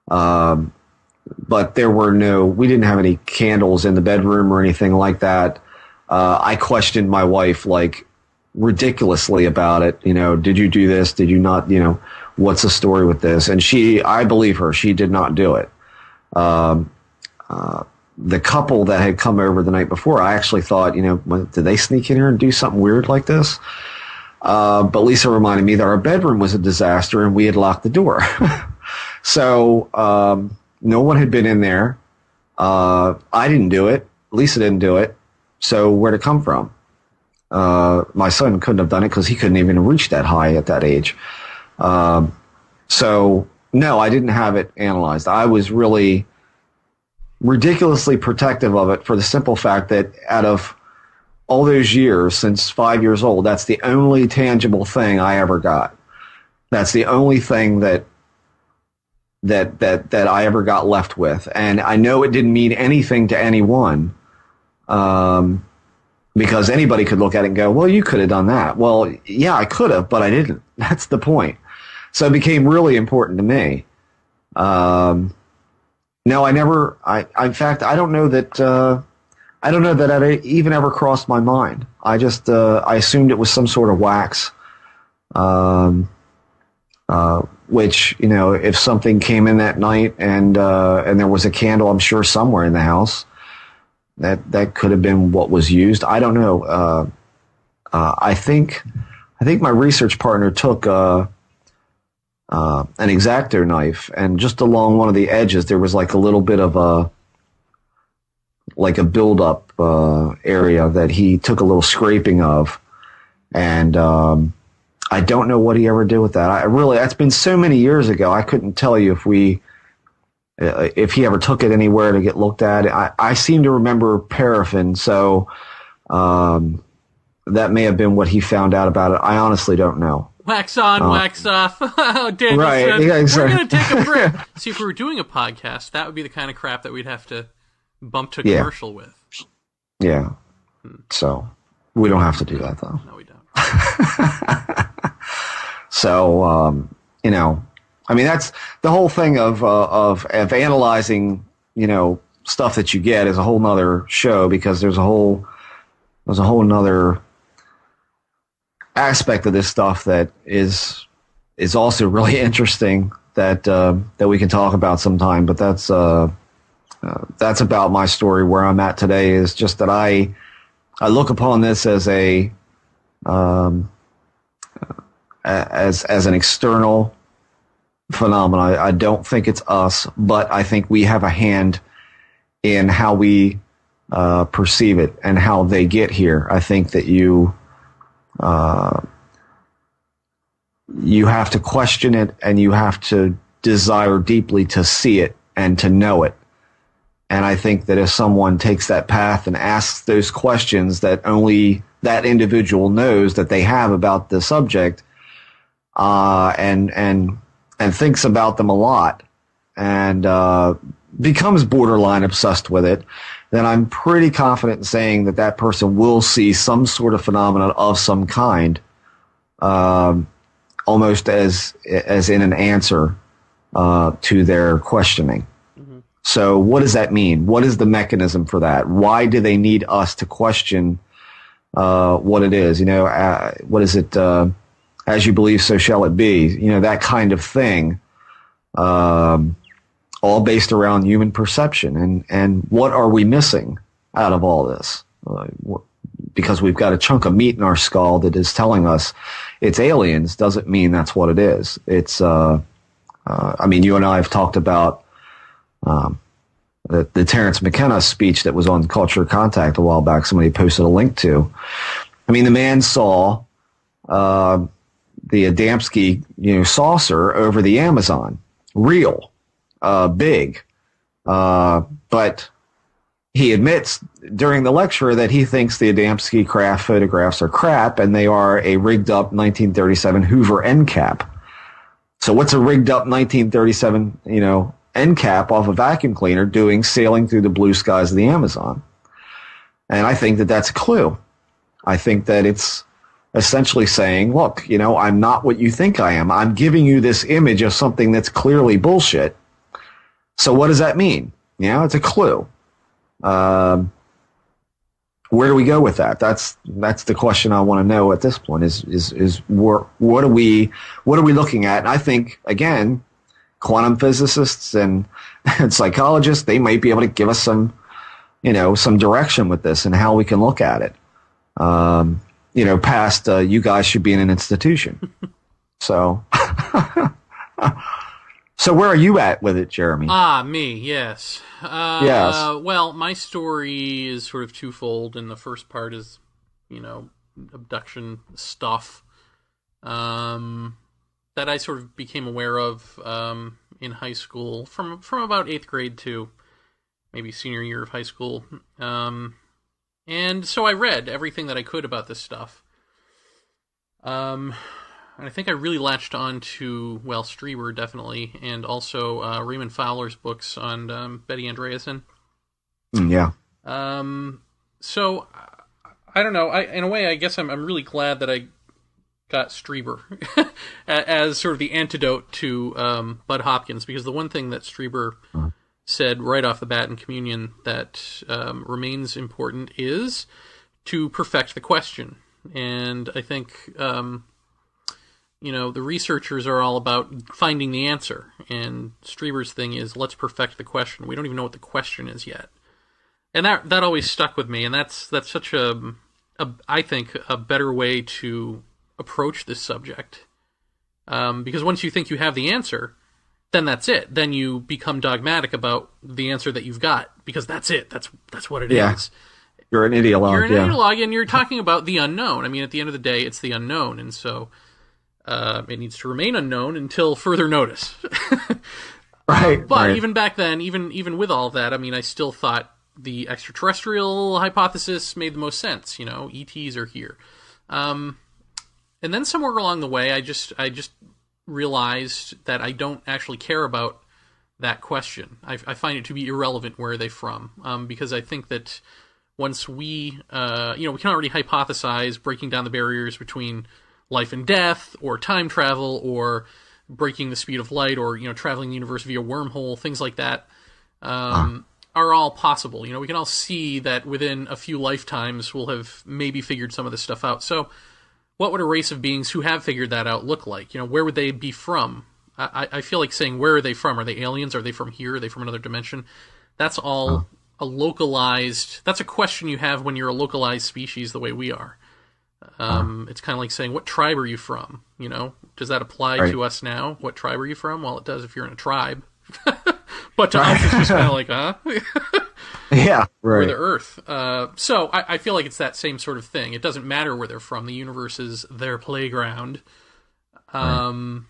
But we didn't have any candles in the bedroom or anything like that. I questioned my wife like ridiculously about it. Did you do this? Did you not? What's the story with this? And I believe her. She did not do it. The couple that had come over the night before, I actually thought, did they sneak in here and do something weird like this? But Lisa reminded me that our bedroom was a disaster and we had locked the door. So no one had been in there. I didn't do it. Lisa didn't do it. So where'd it come from? My son couldn't have done it because he couldn't even reach that high at that age. So no, I didn't have it analyzed. I was really ridiculously protective of it for the simple fact that out of all those years, since 5 years old, that's the only tangible thing I ever got. That's the only thing that I ever got left with. And I know it didn't mean anything to anyone. Because anybody could look at it and go, well, you could have done that. Well, yeah, I could have, but I didn't. That's the point. So it became really important to me. No, I never, in fact, I don't know that it even ever crossed my mind. I just, I assumed it was some sort of wax. Which, if something came in that night and there was a candle, I'm sure somewhere in the house, that could have been what was used. I don't know. I think my research partner took an X-Acto knife, and just along one of the edges there was like a little bit of a build-up area that he took a little scraping of, and I don't know what he ever did with that. That's been so many years ago. I couldn't tell you if he ever took it anywhere to get looked at. I seem to remember paraffin, so that may have been what he found out about it. I honestly don't know. Wax on, wax off. Daniel right, said, yeah, exactly. We're going to take a break. See, if we were doing a podcast, that would be the kind of crap that we'd have to bump to commercial with. Yeah. So we don't have to do that, though. No, we don't. So, that's the whole thing of analyzing, stuff that you get is a whole nother show, because there's a whole nother aspect of this stuff that is also really interesting that we can talk about sometime. But that's about my story. Where I'm at today is just that I look upon this as as an external phenomenon. I don't think it's us, but I think we have a hand in how we perceive it and how they get here. I think that you have to question it, and you have to desire deeply to see it and to know it. And I think that if someone takes that path and asks those questions that only that individual knows that they have about the subject, and thinks about them a lot, and becomes borderline obsessed with it, then I'm pretty confident in saying that that person will see some sort of phenomenon of some kind, almost as in an answer to their questioning. Mm-hmm. So what does that mean? What is the mechanism for that? Why do they need us to question what it is? What is it? As you believe, so shall it be. That kind of thing. All based around human perception. And what are we missing out of all this? Because we've got a chunk of meat in our skull that is telling us it's aliens doesn't mean that's what it is. It's, you and I have talked about the Terence McKenna speech that was on Culture Contact a while back. Somebody posted a link to. The man saw the Adamski, saucer over the Amazon. Real. Big. But he admits during the lecture that he thinks the Adamski craft photographs are crap and they are a rigged up 1937 Hoover end cap. So what's a rigged up 1937, end cap off a vacuum cleaner doing sailing through the blue skies of the Amazon? And I think that that's a clue. I think that it's essentially saying, look, I'm not what you think I am. I'm giving you this image of something that's clearly bullshit. So what does that mean? It's a clue. Where do we go with that? That's the question I want to know at this point is what are we looking at? And I think, again, quantum physicists and psychologists, they might be able to give us some direction with this and how we can look at it. Past you guys should be in an institution. So So where are you at with it, Jeremy? Me, yes. Yes. Well, my story is sort of twofold, and the first part is, abduction stuff that I sort of became aware of in high school from about 8th grade to maybe senior year of high school. And so I read everything that I could about this stuff. And I think I really latched on to, Strieber, definitely, and also Raymond Fowler's books on Betty Andreasson. Yeah. So, I don't know. In a way, I guess I'm really glad that I got Strieber as sort of the antidote to Bud Hopkins, because the one thing that Strieber said right off the bat in Communion that remains important is to perfect the question. And I think... the researchers are all about finding the answer, and Strieber's thing is, let's perfect the question. We don't even know what the question is yet. And that always stuck with me, and that's such I think, a better way to approach this subject. Because once you think you have the answer, then that's it. Then you become dogmatic about the answer that you've got, because that's it. That's what it is. You're an ideologue. You're an ideologue, and you're talking about the unknown. At the end of the day, it's the unknown, and so... it needs to remain unknown until further notice. Right. But even back then, even with all that, I still thought the extraterrestrial hypothesis made the most sense. ETs are here. And then somewhere along the way, I just realized that I don't actually care about that question. I find it to be irrelevant where are they from, because I think that once we can already hypothesize breaking down the barriers between life and death, or time travel, or breaking the speed of light, or traveling the universe via wormhole, things like that are all possible. We can all see that within a few lifetimes we'll have maybe figured some of this stuff out. So what would a race of beings who have figured that out look like? Where would they be from? I feel like saying, where are they from? Are they aliens? Are they from here? Are they from another dimension? That's all a localized... That's a question you have when you're a localized species the way we are. It's kind of like saying, what tribe are you from? Does that apply to us now? What tribe are you from? Well, it does if you're in a tribe. But to us, it's just kind of like, huh? Yeah, right. We're the Earth. So I feel like it's that same sort of thing. It doesn't matter where they're from. The universe is their playground. But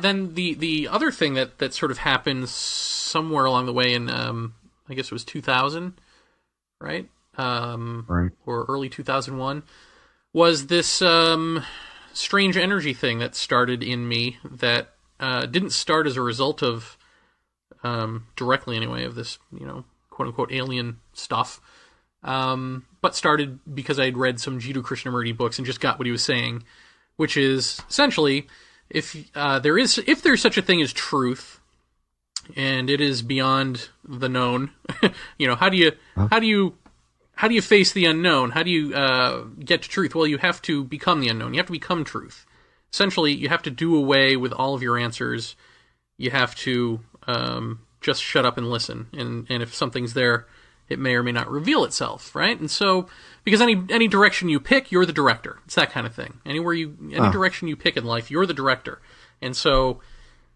then the other thing that sort of happened somewhere along the way in, I guess it was 2000, right? Or early 2001, was this strange energy thing that started in me that didn't start as a result of, directly anyway, of this, quote-unquote alien stuff, but started because I had read some Jiddu Krishnamurti books and just got what he was saying, which is essentially, if there's such a thing as truth, and it is beyond the known, how do you face the unknown? How do you get to truth? Well, you have to become the unknown. You have to become truth. Essentially, you have to do away with all of your answers. You have to just shut up and listen. And if something's there, it may or may not reveal itself, right? And so, because any direction you pick, you're the director. It's that kind of thing. Any direction you pick in life, you're the director. And so,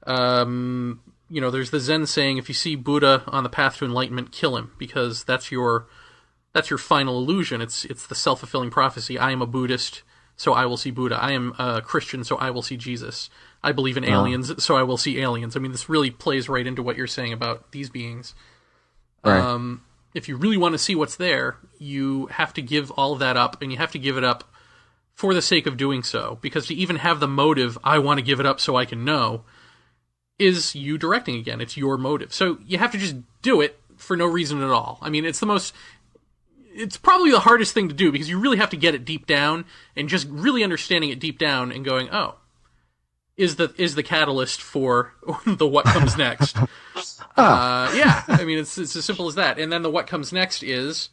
there's the Zen saying, if you see Buddha on the path to enlightenment, kill him, because that's your final illusion. It's the self-fulfilling prophecy. I am a Buddhist, so I will see Buddha. I am a Christian, so I will see Jesus. I believe in aliens, so I will see aliens. I mean, this really plays right into what you're saying about these beings. Right. If you really want to see what's there, you have to give all of that up, and you have to give it up for the sake of doing so. Because to even have the motive, I want to give it up so I can know, is you directing again. It's your motive. So you have to just do it for no reason at all. I mean, it's probably the hardest thing to do, because you really have to get it deep down, and just really understanding it deep down and going, oh, is the catalyst for the what comes next. Yeah, I mean, it's as simple as that. And then the what comes next is,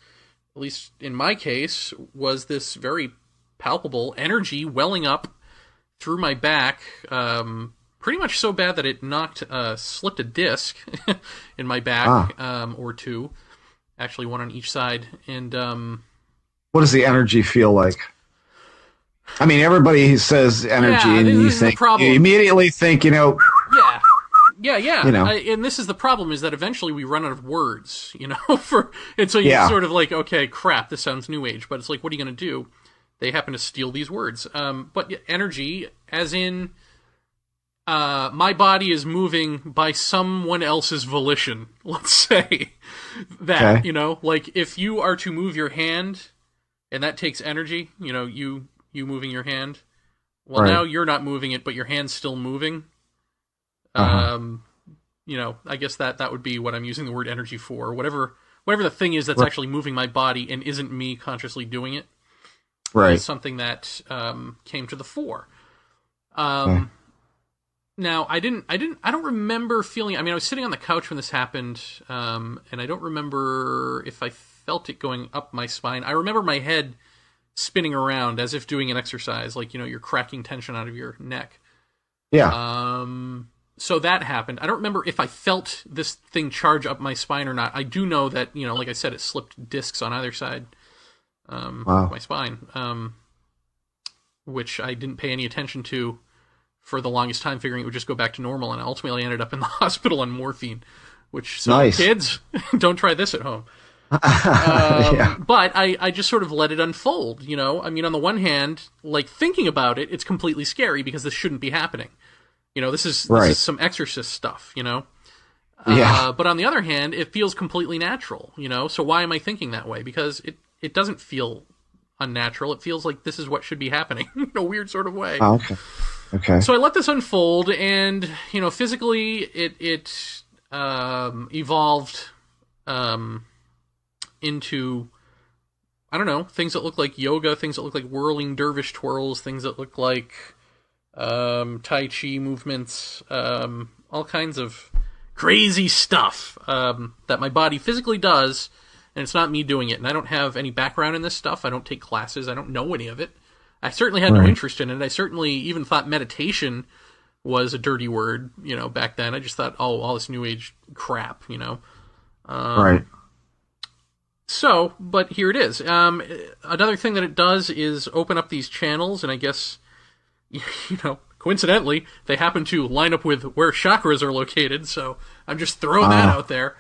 at least in my case, was this very palpable energy welling up through my back, pretty much so bad that it slipped a disc in my back, or two. Actually, one on each side. And what does the energy feel like? I mean, everybody says energy, and you immediately think, Yeah. You and this is the problem: is that eventually we run out of words, and so you're sort of like, okay, crap, this sounds new age, but it's like, what are you going to do? They happen to steal these words. But energy, as in, my body is moving by someone else's volition. Let's say that, okay. Like if you are to move your hand, and that takes energy, you moving your hand. Well, right. Now you're not moving it, but your hand's still moving. I guess that would be what I'm using the word energy for. Whatever the thing is that's actually moving my body and isn't me consciously doing it. Right. Is something that came to the fore. Now, I don't remember feeling, I mean, I was sitting on the couch when this happened, and I don't remember if I felt it going up my spine. I remember my head spinning around as if doing an exercise, like, you're cracking tension out of your neck. Yeah. So that happened. I don't remember if I felt this thing charge up my spine or not. I do know that, like I said, it slipped discs on either side of my spine, which I didn't pay any attention to for the longest time, figuring it would just go back to normal, and I ultimately ended up in the hospital on morphine, which, nice. Kids, don't try this at home. But I just sort of let it unfold, I mean, on the one hand, like, thinking about it, it's completely scary because this shouldn't be happening. This is some exorcist stuff, But on the other hand, it feels completely natural, So why am I thinking that way? Because it doesn't feel unnatural. It feels like this is what should be happening in a weird sort of way. Oh, okay. So I let this unfold, and, physically it evolved into, I don't know, things that look like yoga, things that look like whirling dervish twirls, things that look like Tai Chi movements, all kinds of crazy stuff that my body physically does, and it's not me doing it. And I don't have any background in this stuff. I don't take classes. I don't know any of it. I certainly had no interest in it. I certainly even thought meditation was a dirty word, back then. I just thought, oh, all this new age crap, Right. So, but here it is. Another thing that it does is open up these channels, and I guess, coincidentally, they happen to line up with where chakras are located, so I'm just throwing that out there.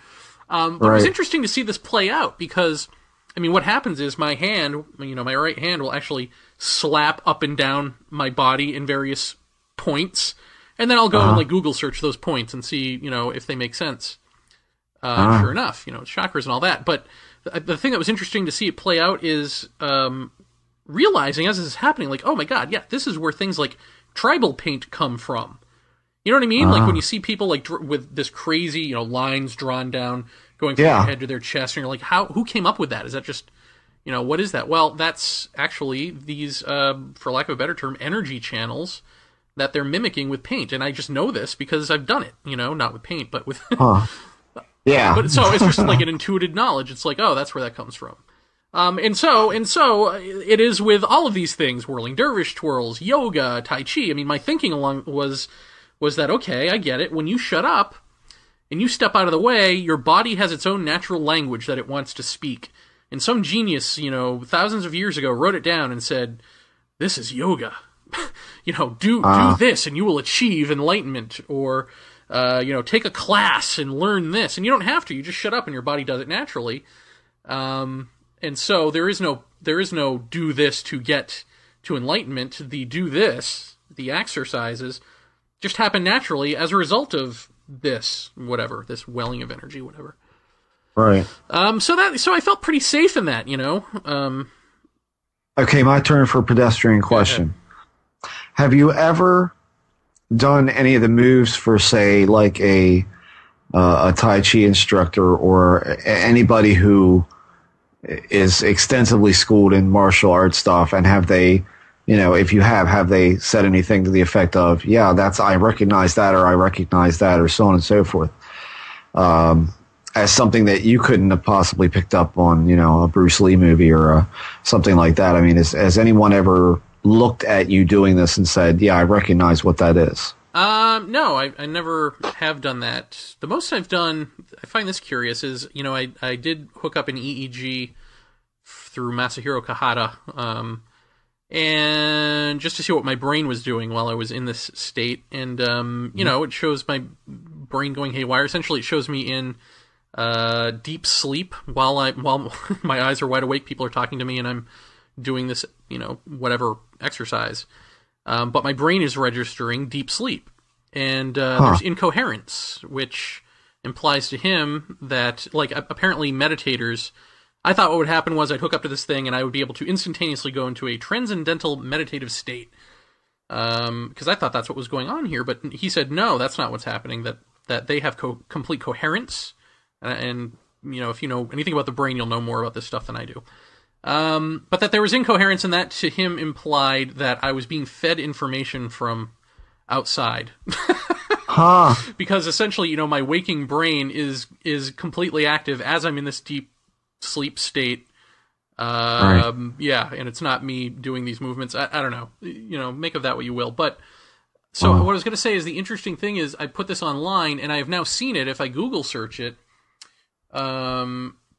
But it was interesting to see this play out, because, I mean, what happens is my hand, my right hand will actually slap up and down my body in various points, and then I'll go and, like, Google search those points and see, if they make sense. Sure enough, chakras and all that. But the thing that was interesting to see it play out is realizing as this is happening, like, oh my god, yeah, this is where things like tribal paint come from. You know what I mean? Like when you see people like with this crazy, lines drawn down going from their head to their chest, and you're like, who came up with that? Is that just, what is that? Well, that's actually these, for lack of a better term, energy channels that they're mimicking with paint. And I just know this because I've done it, not with paint, but with... Yeah. But so it's just like an intuitive knowledge. It's like, oh, that's where that comes from. And so it is with all of these things: whirling dervish twirls, yoga, tai chi. I mean, my thinking along was that, okay, I get it. When you shut up and you step out of the way, your body has its own natural language that it wants to speak. And some genius, thousands of years ago, wrote it down and said, "This is yoga. Do this, and you will achieve enlightenment." Or take a class and learn this, and you don't have to. You just shut up, and your body does it naturally. And so there is no do this to get to enlightenment. The do this, the exercises, just happen naturally as a result of this welling of energy, whatever. Right. So I felt pretty safe in that, Okay, my turn for a pedestrian question. Have you ever done any of the moves for, say, like a Tai Chi instructor or anybody who is extensively schooled in martial arts stuff, and have they, if you have they said anything to the effect of, yeah, I recognize that, or I recognize that, or so on and so forth, as something that you couldn't have possibly picked up on, a Bruce Lee movie or something like that? I mean, has anyone ever looked at you doing this and said, yeah, I recognize what that is? No, I never have done that. The most I've done, I find this curious, is, I did hook up an EEG through Masahiro Kahata, and just to see what my brain was doing while I was in this state. And, it shows my brain going haywire. Essentially, it shows me in deep sleep while my eyes are wide awake. People are talking to me, and I'm doing this, whatever exercise. But my brain is registering deep sleep. And there's incoherence, which implies to him that, like, apparently meditators, I thought what would happen was I'd hook up to this thing and I would be able to instantaneously go into a transcendental meditative state. Because I thought that's what was going on here. But he said, no, that's not what's happening, that they have complete coherence. And if you know anything about the brain, you'll know more about this stuff than I do. But that there was incoherence, and that to him implied that I was being fed information from outside. Because essentially, my waking brain is completely active as I'm in this deep sleep state. Right. Yeah, and it's not me doing these movements. I don't know. Make of that what you will. But so what I was going to say is, the interesting thing is I put this online, and I have now seen it. If I Google search it,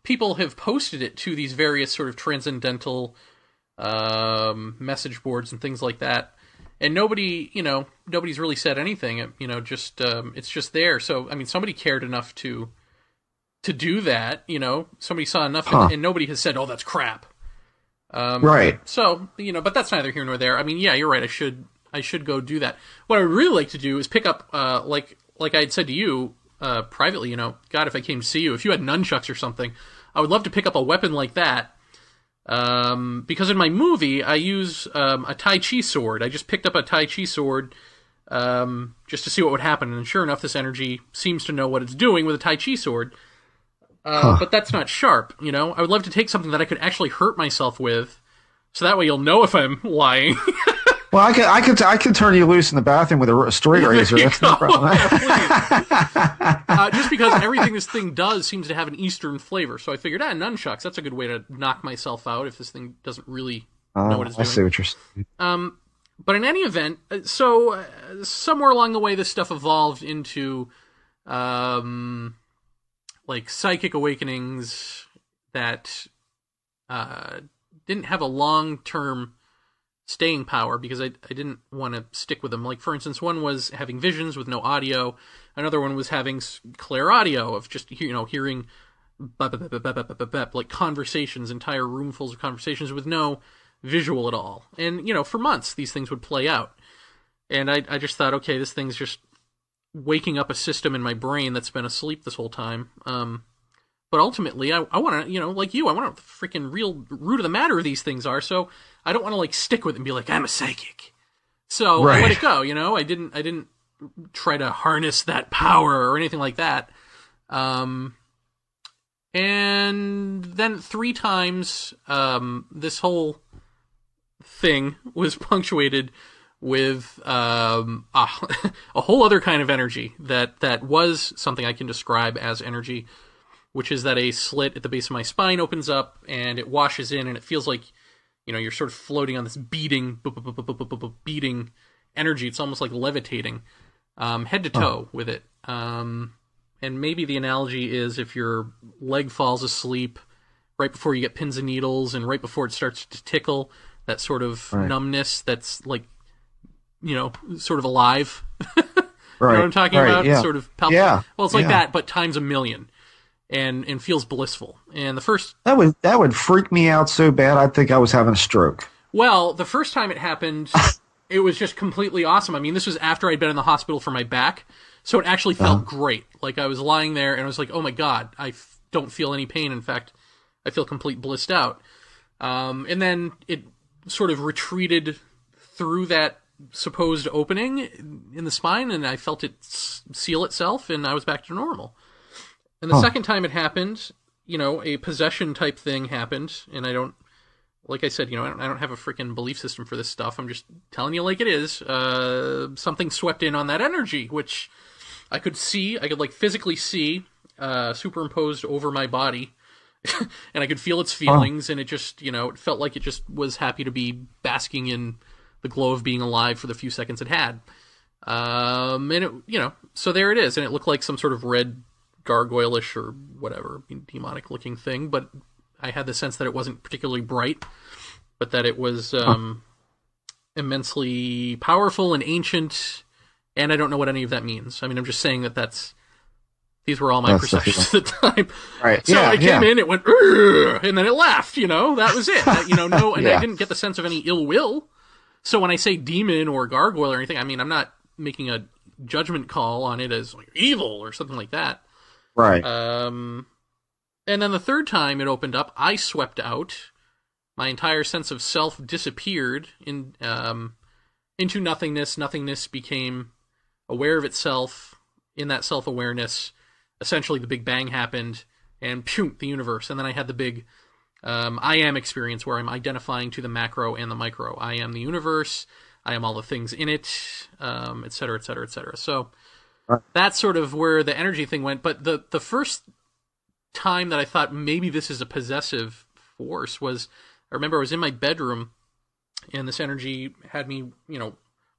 people have posted it to these various sort of transcendental message boards and things like that. And nobody's really said anything. It's just there. So, I mean, somebody cared enough to do that. Somebody saw enough, and nobody has said, "Oh, that's crap." Right. So, but that's neither here nor there. I mean, yeah, you're right. I should go do that. What I would really like to do is pick up, like I had said to you privately. God, if I came to see you, if you had nunchucks or something, I would love to pick up a weapon like that. Because in my movie, I use a Tai Chi sword. I just picked up a Tai Chi sword just to see what would happen. And sure enough, this energy seems to know what it's doing with a Tai Chi sword. But that's not sharp, I would love to take something that I could actually hurt myself with, so that way you'll know if I'm lying. Well, I could turn you loose in the bathroom with a straight razor. That's no problem. Just because everything this thing does seems to have an Eastern flavor, so I figured, nunchucks, that's a good way to knock myself out if this thing doesn't really know what it's doing. I see what you're saying. But in any event, so somewhere along the way, this stuff evolved into like psychic awakenings that didn't have a long-term staying power, because I didn't want to stick with them. Like, for instance, one was having visions with no audio. Another one was having clear audio of just, hearing like conversations, entire roomfuls of conversations with no visual at all. And, for months, these things would play out. And I just thought, okay, this thing's just waking up a system in my brain that's been asleep this whole time. But ultimately, I want to, like you, I want to know what the freaking real root of the matter of these things are. So I don't want to, like, stick with it and be like, I'm a psychic. So I let it go, I didn't try to harness that power or anything like that. And then 3 times, this whole thing was punctuated with a whole other kind of energy that was something I can describe as energy, which is that a slit at the base of my spine opens up and it washes in, and it feels like, you're sort of floating on this beating energy. It's almost like levitating, head to toe with it. And maybe the analogy is if your leg falls asleep right before you get pins and needles and right before it starts to tickle, that sort of numbness that's like, sort of alive. You know what I'm talking about? Yeah. Sort of palpitating. Well, it's like that, but times a million, and feels blissful. And the first... That would freak me out so bad I'd think I was having a stroke. Well, the first time it happened, it was just completely awesome. I mean, this was after I'd been in the hospital for my back, so it actually felt great. Like, I was lying there, and I was like, oh my god, I don't feel any pain. In fact, I feel complete blissed out. And then it sort of retreated through that supposed opening in the spine, and I felt it seal itself, and I was back to normal. And the second time it happened, a possession type thing happened, and I don't, like I said, I don't have a freaking belief system for this stuff. I'm just telling you like it is. Something swept in on that energy, which I could see. I could like physically see superimposed over my body, and I could feel its feelings, and it just, it felt like it just was happy to be basking in the glow of being alive for the few seconds it had. And it, so there it is, and it looked like some sort of red gargoyle-ish or whatever, demonic-looking thing, but I had the sense that it wasn't particularly bright, but that it was immensely powerful and ancient, and I don't know what any of that means. I mean, I'm just saying these were all my perceptions at the time. Right. So I came in, it went, and then it left, that was it. And I didn't get the sense of any ill will. So when I say demon or gargoyle or anything, I mean, I'm not making a judgment call on it as like evil or something like that. Right. And then the third time it opened up, I swept out. My entire sense of self disappeared into nothingness. Nothingness became aware of itself. In that self-awareness, essentially the Big Bang happened, and phew, the universe. And then I had the big I am experience where I'm identifying to the macro and the micro. I am the universe. I am all the things in it, et cetera, et cetera, et cetera. So that's sort of where the energy thing went. But the first time that I thought maybe this is a possessive force was, I remember I was in my bedroom, and this energy had me,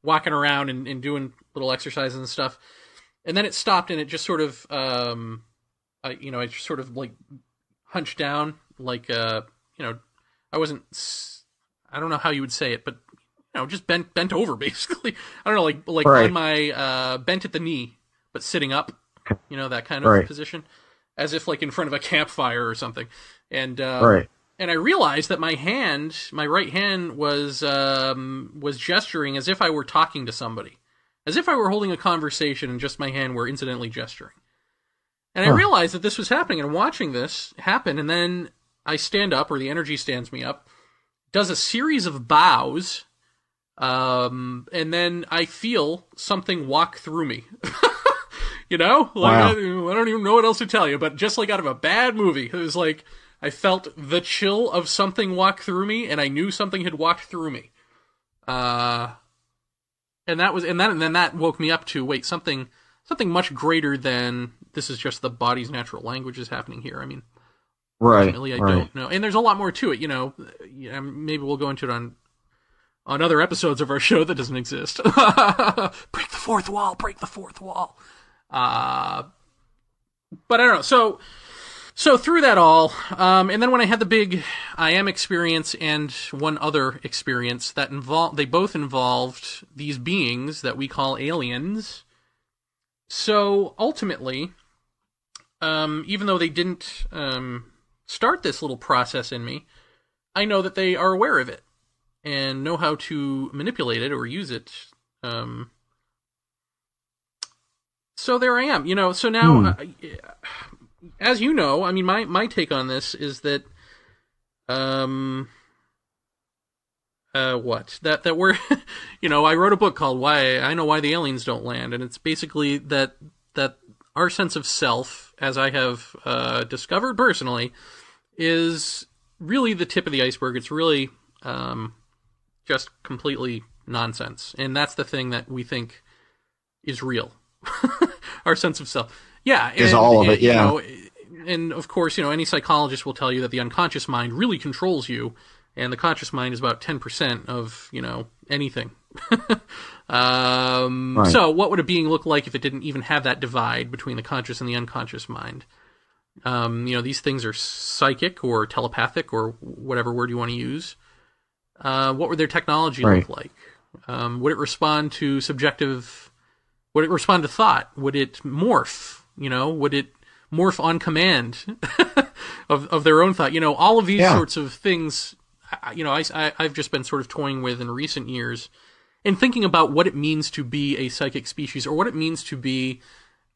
walking around and doing little exercises and stuff. And then it stopped, and it just sort of, I just sort of like hunched down, like, I wasn't, I don't know how you would say it, but, just bent over, basically. I don't know, like on my, bent at the knee, but sitting up, that kind of position, as if like in front of a campfire or something. And, and I realized that my right hand was gesturing as if I were talking to somebody. As if I were holding a conversation and just my hand were incidentally gesturing. And I realized that this was happening, and I'm watching this happen, and then I stand up, or the energy stands me up, does a series of bows, and then I feel something walk through me. I don't even know what else to tell you, but just like out of a bad movie, it was like I felt the chill of something walk through me, and I knew something had walked through me. And then that woke me up to, wait, something much greater than this is just the body's natural language is happening here. I mean, ultimately, I don't know. And there's a lot more to it, maybe we'll go into it on other episodes of our show that doesn't exist. Break the fourth wall. But I don't know. So through that all, and then when I had the big I am experience and one other experience that they both involved these beings that we call aliens. So ultimately, even though they didn't start this little process in me, I know that they are aware of it and know how to manipulate it or use it. So there I am, so now, as you know, I mean, my take on this is that, that we're, I wrote a book called Why the Aliens Don't Land, and it's basically that our sense of self as I have discovered personally, is really the tip of the iceberg. It's really just completely nonsense. And that's the thing that we think is real. Our sense of self. Yeah. Is all of it, yeah. You know, and of course, you know, any psychologist will tell you that the unconscious mind really controls you, and the conscious mind is about 10% of, you know, anything. Right. So what would a being look like if it didn't even have that divide between the conscious and the unconscious mind? You know, these things are psychic or telepathic or whatever word you want to use. What would their technology look like? Would it respond to subjective... Would it respond to thought? Would it morph? You know, would it morph on command of their own thought? You know, all of these sorts of things, you know, I've just been sort of toying with in recent years and thinking about what it means to be a psychic species, or what it means to be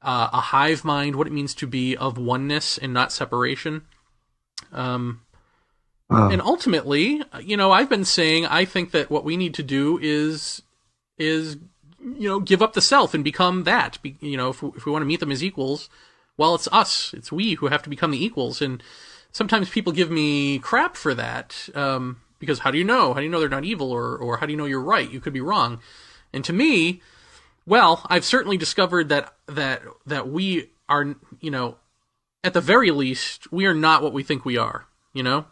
a hive mind, what it means to be of oneness and not separation. And ultimately, you know, I've been saying I think that what we need to do is you know, give up the self and become that. You know, if we want to meet them as equals, well, it's us. It's we who have to become the equals. And sometimes people give me crap for that, because how do you know? How do you know they're not evil? Or how do you know you're right? You could be wrong. And to me, well, I've certainly discovered that we are, you know, at the very least, we are not what we think we are. You know,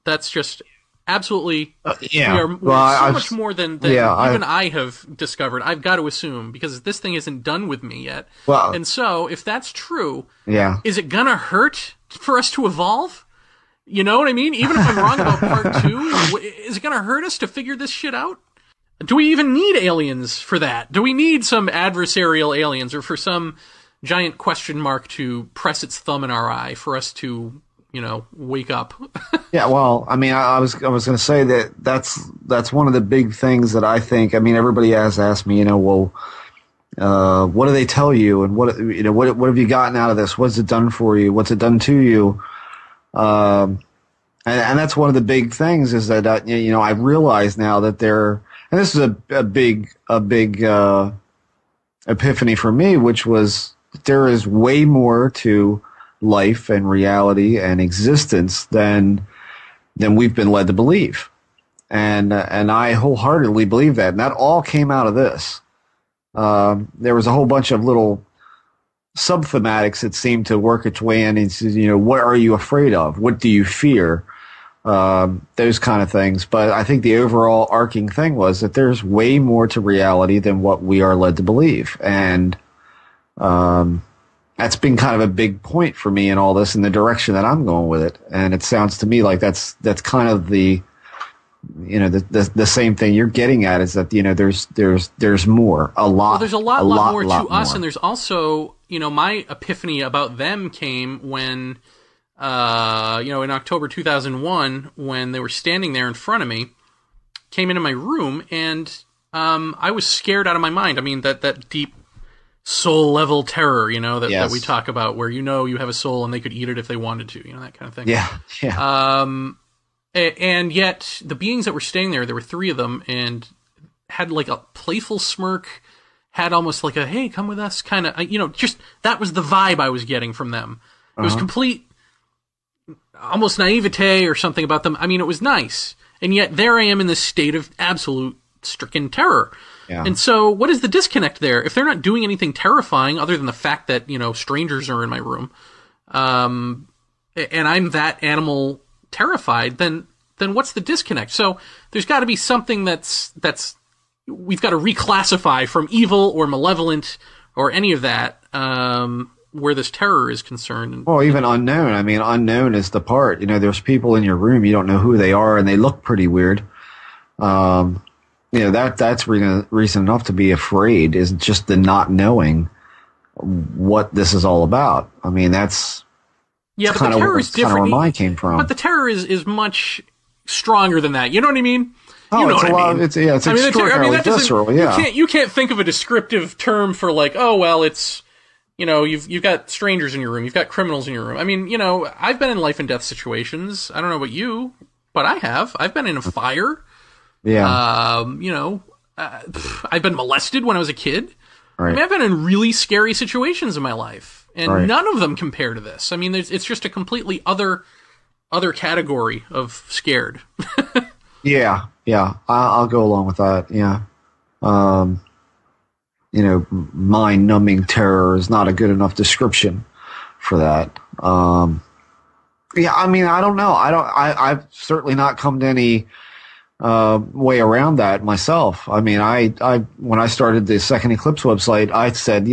that's just... Absolutely, we are so much more than even I have discovered. I've got to assume, because this thing isn't done with me yet. Well, and so, if that's true, is it gonna hurt for us to evolve? You know what I mean? Even if I'm wrong about part 2, is it gonna hurt us to figure this shit out? Do we even need aliens for that? Do we need some adversarial aliens, or for some giant question mark to press its thumb in our eye for us to, you know, wake up? Yeah, well, I mean, I was going to say that's one of the big things that I think. I mean, everybody has asked me, you know, well, what do they tell you, and what have you gotten out of this? What's it done for you? What's it done to you? And that's one of the big things, is that you know, I realize now that and this is a big epiphany for me, which was that there is way more to life and reality and existence than we've been led to believe, and I wholeheartedly believe that, and that all came out of this. There was a whole bunch of little subthematics that seemed to work its way in. And says, you know, what are you afraid of? What do you fear? Those kind of things. But I think the overall arcing thing was that there's way more to reality than what we are led to believe, and that's been kind of a big point for me in all this, in the direction that I'm going with it. And it sounds to me like that's kind of the, you know, the same thing you're getting at, is that, you know, there's more, a lot. Well, there's a lot more to us, and there's also, you know, my epiphany about them came when, you know, in October 2001, when they were standing there in front of me, came into my room, and I was scared out of my mind. I mean, that deep soul level terror, you know, that we talk about, where, you know, you have a soul and they could eat it if they wanted to, you know, that kind of thing. Yeah. And yet the beings that were staying there were 3 of them, and had like a playful smirk, had almost like a, hey, come with us kind of, you know, just, that was the vibe I was getting from them. It was complete, almost naivete or something about them. I mean, it was nice. And yet there I am in this state of absolute stricken terror. Yeah. And so what is the disconnect there? If they're not doing anything terrifying other than the fact that, you know, strangers are in my room, and I'm that animal terrified, then what's the disconnect? So there's got to be something that's we've got to reclassify from evil or malevolent or any of that, where this terror is concerned. Well, even unknown. I mean, unknown is the part. You know, there's people in your room, you don't know who they are, and they look pretty weird. You know, that's reason enough to be afraid, is just the not knowing what this is all about. I mean, that's but the terror is different. Kind of where mine came from. But the terror is much stronger than that. You know what I mean? Oh, you know it's what a lot. I mean? It's extraordinarily visceral. Yeah, you can't think of a descriptive term for, like, oh well, it's, you know, you've got strangers in your room, you've got criminals in your room. I mean, you know, I've been in life and death situations. I don't know about you, but I have. I've been in a fire. Yeah. You know, I've been molested when I was a kid. Right. I mean, I've been in really scary situations in my life. And none of them compare to this. I mean, it's just a completely other category of scared. Yeah. I'll go along with that. Yeah. Mind-numbing terror is not a good enough description for that. Yeah, I mean, I don't know. I've certainly not come to any way around that myself. I mean, when I started the Second Eclipse website, I said,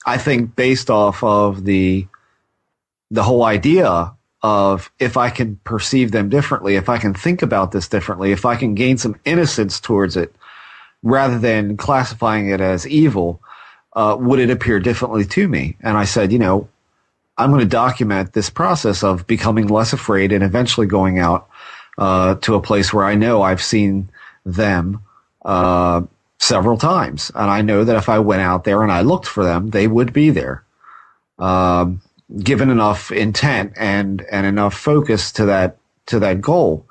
I think based off of the whole idea of if I can perceive them differently, if I can think about this differently, if I can gain some innocence towards it, rather than classifying it as evil, would it appear differently to me? And I said, I'm going to document this process of becoming less afraid and eventually going out to a place where I know I've seen them several times. And I know that if I went out there and I looked for them, they would be there. Given enough intent and enough focus to that goal.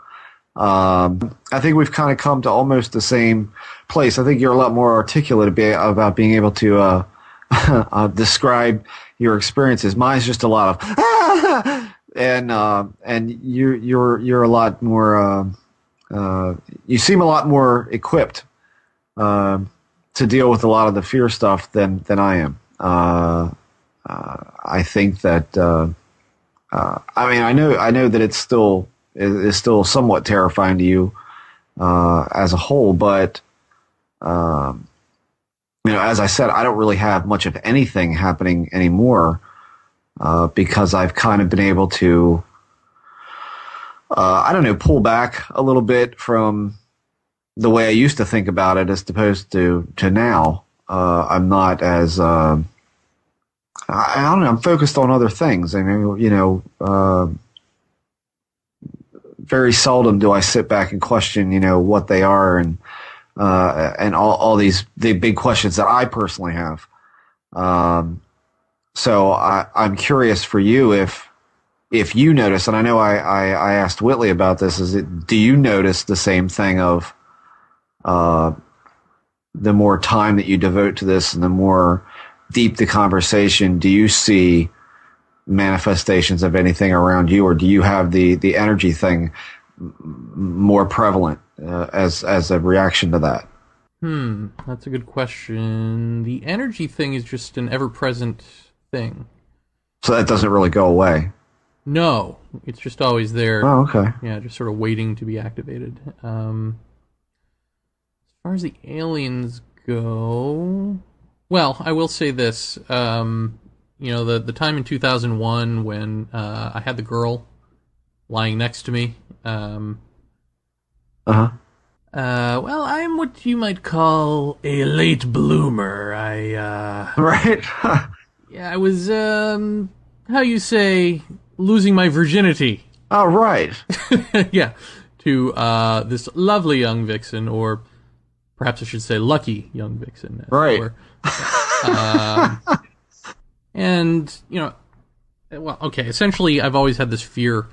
I think we've kind of come to almost the same place. I think you're a lot more articulate about being able to describe your experiences. Mine's just a lot of and you're a lot more. You seem a lot more equipped to deal with a lot of the fear stuff than I am. I think that I know that it's still somewhat terrifying to you as a whole, but as I said, I don't really have much of anything happening anymore because I've kind of been able to pull back a little bit from the way I used to think about it as opposed to now. I'm not as I don't know. I'm focused on other things. I mean, very seldom do I sit back and question, what they are and all the big questions that I personally have. So I'm curious for you if you notice, and I know I asked Whitley about this, do you notice the same thing of the more time that you devote to this and the more deep the conversation, do you see manifestations of anything around you, or do you have the energy thing more prevalent as a reaction to that? That's a good question. The energy thing is just an ever-present thing. So that doesn't really go away? No, it's just always there. Oh, okay. Yeah, just sort of waiting to be activated. As far as the aliens go... Well, I will say this. The time in 2001 when I had the girl lying next to me. Well, I'm what you might call a late bloomer. Right. Yeah, I was, how you say, losing my virginity. Oh, right. Yeah, to this lovely young vixen, or perhaps I should say lucky young vixen. Right. And, well, okay, essentially I've always had this fear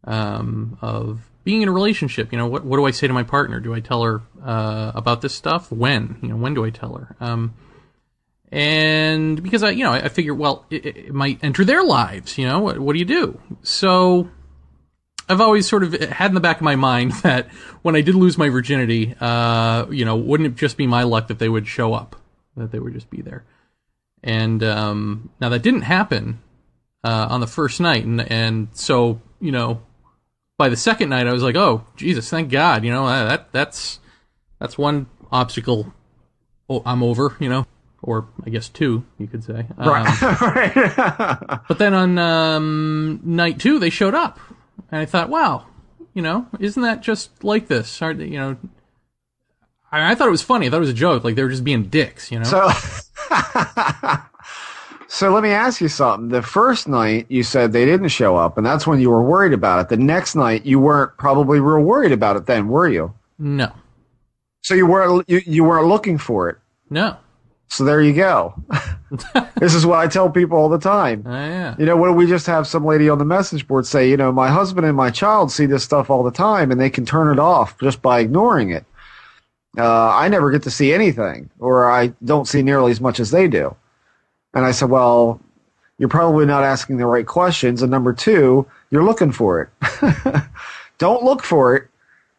of being in a relationship. What do I say to my partner? Do I tell her about this stuff? When? When do I tell her? And because I figure, well, it might enter their lives, what do you do? So I've always sort of had in the back of my mind that when I did lose my virginity, wouldn't it just be my luck that they would show up, that they would just be there? And now that didn't happen on the first night, and so by the second night I was like, oh Jesus, thank God, that's one obstacle I'm over, or I guess two, you could say. Right. But then on night two they showed up, and I thought, wow, isn't that just like this? I thought it was funny. I thought it was a joke, like they were just being dicks, So let me ask you something. The first night you said they didn't show up, and that's when you were worried about it. The next night you weren't probably real worried about it then, were you? No. So you weren't looking for it? No. So there you go. This is what I tell people all the time. Yeah. What do we just have some lady on the message board say, my husband and my child see this stuff all the time, and they can turn it off just by ignoring it. I never get to see anything, or I don't see nearly as much as they do. And I said, well, you're probably not asking the right questions. And number two, you're looking for it. Don't look for it.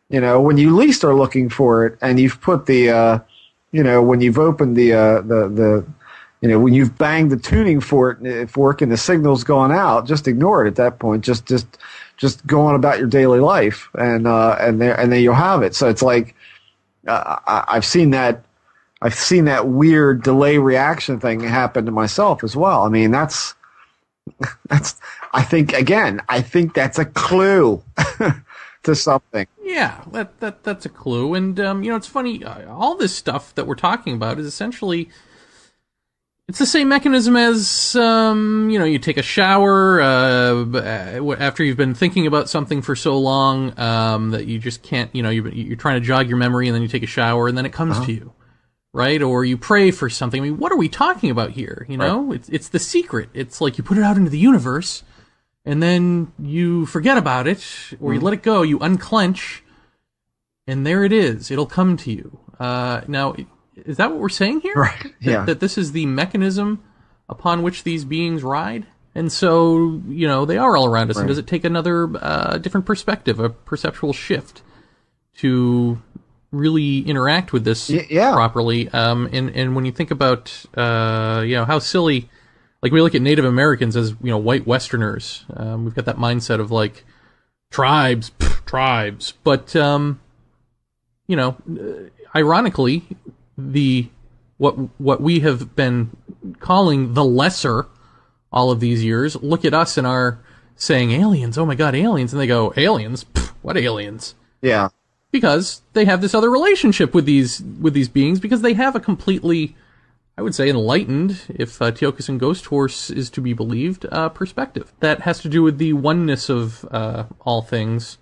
When you least are looking for it, and you've put the, when you've opened when you've banged the tuning fork and the signal's gone out, just ignore it at that point. Just go on about your daily life, and then you'll have it. So it's like I've seen that weird delay reaction thing happen to myself as well. I mean, that's I think that's a clue to something. Yeah, that's a clue. And it's funny. All this stuff that we're talking about is essentially. It's the same mechanism as, you take a shower after you've been thinking about something for so long that you just can't, you're trying to jog your memory, and then you take a shower, and then it comes to you, right? Or you pray for something. I mean, what are we talking about here? Right. It's the secret. It's like you put it out into the universe, and then you forget about it, or you let it go, you unclench, and there it is. It'll come to you. Now... Is that what we're saying here? Right. Yeah. That this is the mechanism upon which these beings ride? And so, they are all around us. Right. And does it take another different perspective, a perceptual shift to really interact with this properly? And when you think about, how silly, like we look at Native Americans as, white Westerners. We've got that mindset of like tribes. But, ironically, what we have been calling the lesser all of these years look at us and are saying aliens, oh my god, aliens, and they go, aliens? Pfft, what aliens? Yeah. Because they have this other relationship with these beings, because they have a completely, I would say, enlightened, if Teokusin Ghost Horse is to be believed, perspective. That has to do with the oneness of all things.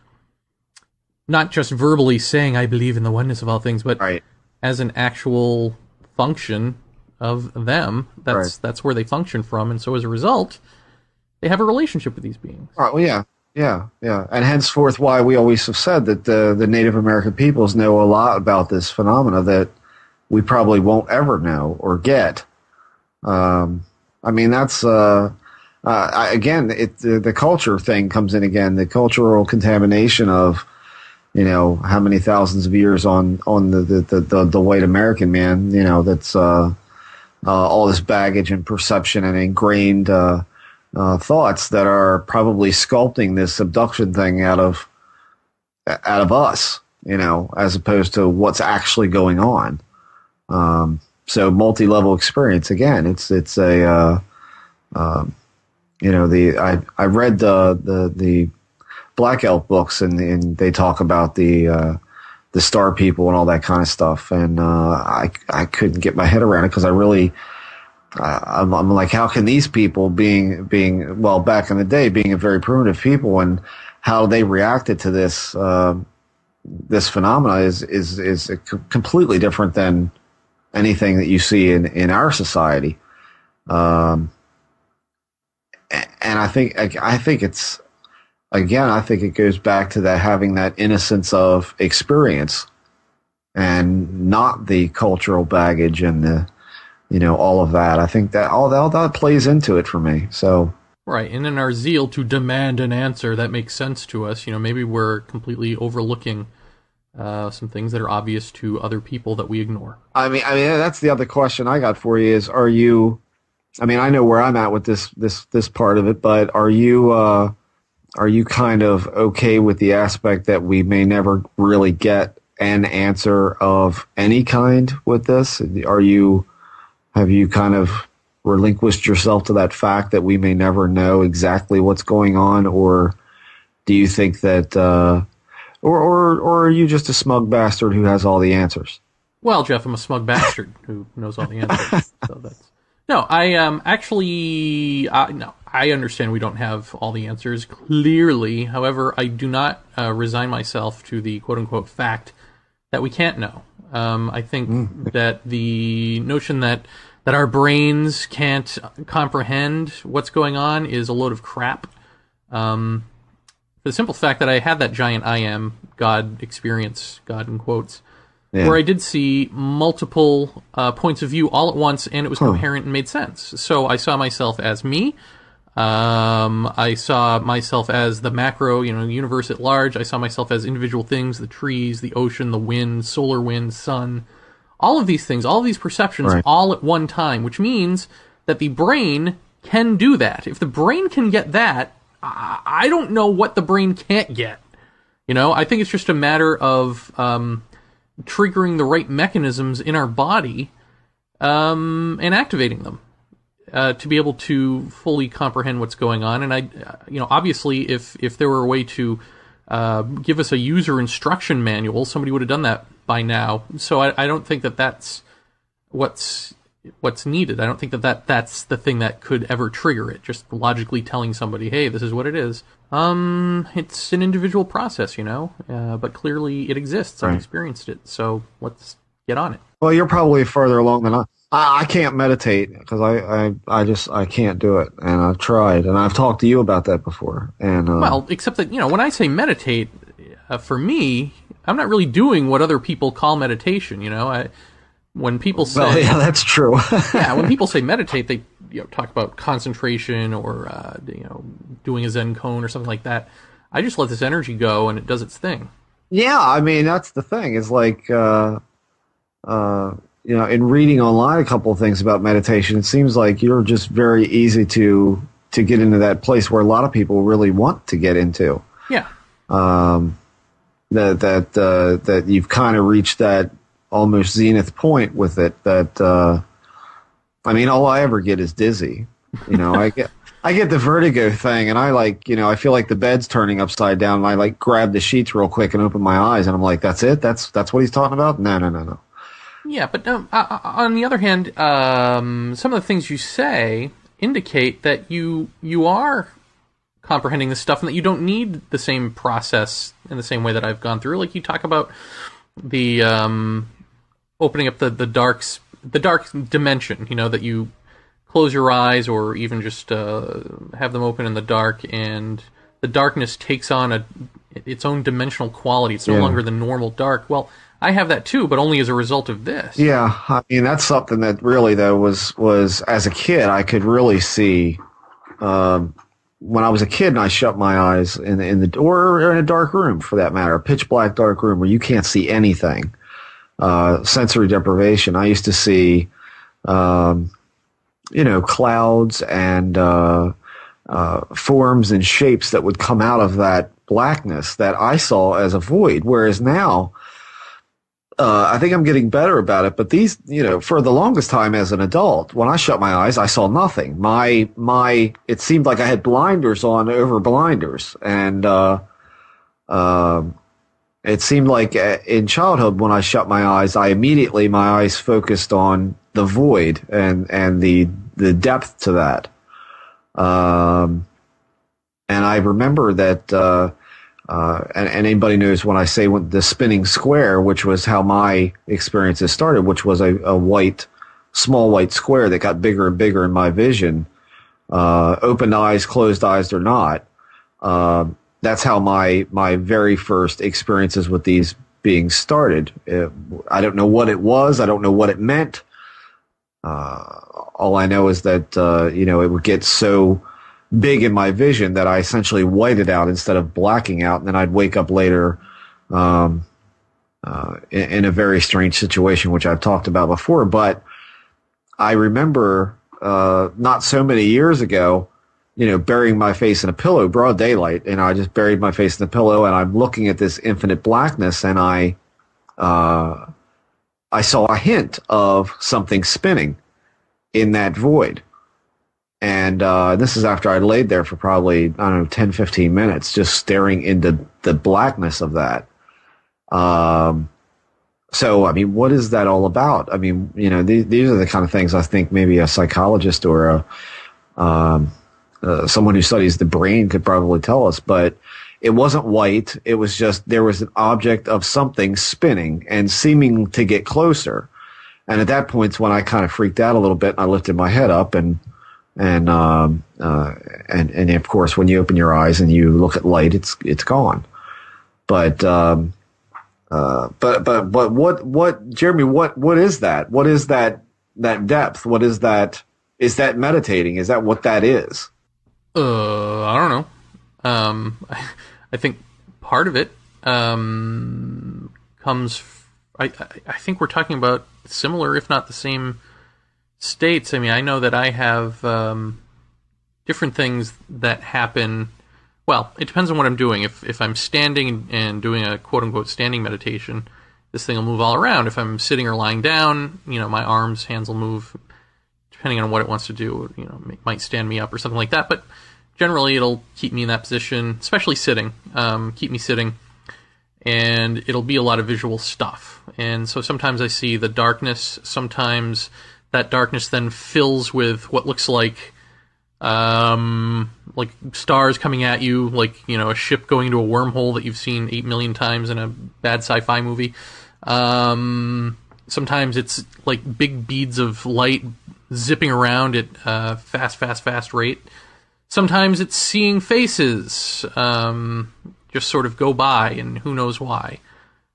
Not just verbally saying, I believe in the oneness of all things, but right. As an actual function of them, that's where they function from, and so as a result, they have a relationship with these beings. All right, well, yeah. And henceforth why we always have said that the Native American peoples know a lot about this phenomena that we probably won't ever know or get. I mean, that's... again, the culture thing comes in again, the cultural contamination of how many thousands of years on the white American man, that's all this baggage and perception and ingrained thoughts that are probably sculpting this abduction thing out of us, as opposed to what's actually going on. So multi-level experience again. It's a I read the Black Elk books, and they talk about the star people and all that kind of stuff, and I couldn't get my head around it because I'm like, how can these people being well, back in the day, being a very primitive people, and how they reacted to this this phenomena is completely different than anything that you see in our society, and I think it's. Again, I think it goes back to that having that innocence of experience and not the cultural baggage and the, all of that. I think that all that plays into it for me. So right, and in our zeal to demand an answer that makes sense to us, maybe we're completely overlooking some things that are obvious to other people that we ignore. I mean, that's the other question I got for you is: are you? I mean, I know where I'm at with this part of it, but are you? Are you kind of okay with the aspect that we may never really get an answer of any kind with this? Have you kind of relinquished yourself to that fact that we may never know exactly what's going on, or do you think that, or are you just a smug bastard who has all the answers? Well, Jeff, I'm a smug bastard who knows all the answers. So that's no. I actually no. I understand we don't have all the answers, clearly. However, I do not resign myself to the quote-unquote fact that we can't know. I think that the notion that our brains can't comprehend what's going on is a load of crap. For the simple fact that I had that giant I am God experience, God in quotes, Yeah. where I did see multiple points of view all at once, and it was coherent and made sense. So I saw myself as me. I saw myself as the macro, universe at large. I saw myself as individual things, the trees, the ocean, the wind, solar wind, sun. All of these things, all of these perceptions, all at one time, which means that the brain can do that. If the brain can get that, I don't know what the brain can't get. I think it's just a matter of triggering the right mechanisms in our body and activating them to be able to fully comprehend what's going on. And obviously, if there were a way to give us a user instruction manual, somebody would have done that by now. So I don't think that that's what's needed. I don't think that's the thing that could ever trigger it. Just logically telling somebody, hey, this is what it is. It's an individual process, but clearly it exists. I've experienced it. So let's get on it. Well, you're probably further along than I can't meditate because I can't do it, and I've tried, and I've talked to you about that before. And well, except that when I say meditate, for me, I'm not really doing what other people call meditation. When people say, well, yeah, that's true. yeah, when people say meditate, they talk about concentration or doing a Zen cone or something like that. I just let this energy go, and it does its thing. Yeah, I mean that's the thing. It's like in reading online a couple of things about meditation, it seems like you're just very easy to get into that place where a lot of people really want to get into. Yeah. That you've kind of reached that almost zenith point with it. That all I ever get is dizzy. I get the vertigo thing, and I feel like the bed's turning upside down, and I grab the sheets real quick and open my eyes, and I'm like, that's it? That's what he's talking about? No. Yeah, but on the other hand, some of the things you say indicate that you are comprehending this stuff and that you don't need the same process in the same way that I've gone through. Like you talk about the opening up the dark dimension, that you close your eyes or even just have them open in the dark, and the darkness takes on its own dimensional quality. It's no longer the normal dark. Well, I have that too, but only as a result of this. Yeah, that's something that really, though, was as a kid, I could really see. When I was a kid and I shut my eyes or in a dark room, for that matter, a pitch black dark room where you can't see anything, sensory deprivation. I used to see, clouds and forms and shapes that would come out of that blackness that I saw as a void. Whereas now, I think I'm getting better about it, but these, for the longest time as an adult, when I shut my eyes, I saw nothing. It seemed like I had blinders on over blinders. And, it seemed like in childhood, when I shut my eyes, my eyes focused on the void and the depth to that. And I remember that, and anybody knows when I say the spinning square, which was how my experiences started, which was a small white square that got bigger and bigger in my vision, open eyes, closed eyes or not. That's how my very first experiences with these beings started. I don't know what it was. I don't know what it meant. All I know is that, it would get so big in my vision that I essentially whited out instead of blacking out, and then I'd wake up later in a very strange situation, which I've talked about before. But I remember not so many years ago, burying my face in a pillow, broad daylight, and I just buried my face in the pillow, and I'm looking at this infinite blackness, and I saw a hint of something spinning in that void. And this is after I laid there for probably, 10, 15 minutes, just staring into the blackness of that. So, what is that all about? These are the kind of things I think maybe a psychologist or someone who studies the brain could probably tell us. But it wasn't white. It was just there was an object of something spinning and seeming to get closer. And at that point, when I kind of freaked out a little bit, I lifted my head up and of course, when you open your eyes and you look at light, it's gone. But But what Jeremy? What is that? What is that depth? What is that? Is that meditating? Is that what that is? I don't know. I think part of it comes. I think we're talking about similar, if not the same, states. I mean, I know that I have different things that happen. Well, it depends on what I'm doing. If I'm standing and doing a quote-unquote standing meditation, this thing will move all around. If I'm sitting or lying down, my arms, hands will move, depending on what it wants to do. It might stand me up or something like that. But generally, it'll keep me in that position, especially sitting, keep me sitting. And it'll be a lot of visual stuff. And so sometimes I see the darkness. Sometimes that darkness then fills with what looks like stars coming at you, like, a ship going into a wormhole that you've seen 8 million times in a bad sci-fi movie. Sometimes it's like big beads of light zipping around at fast rate. Sometimes it's seeing faces just sort of go by, and who knows why.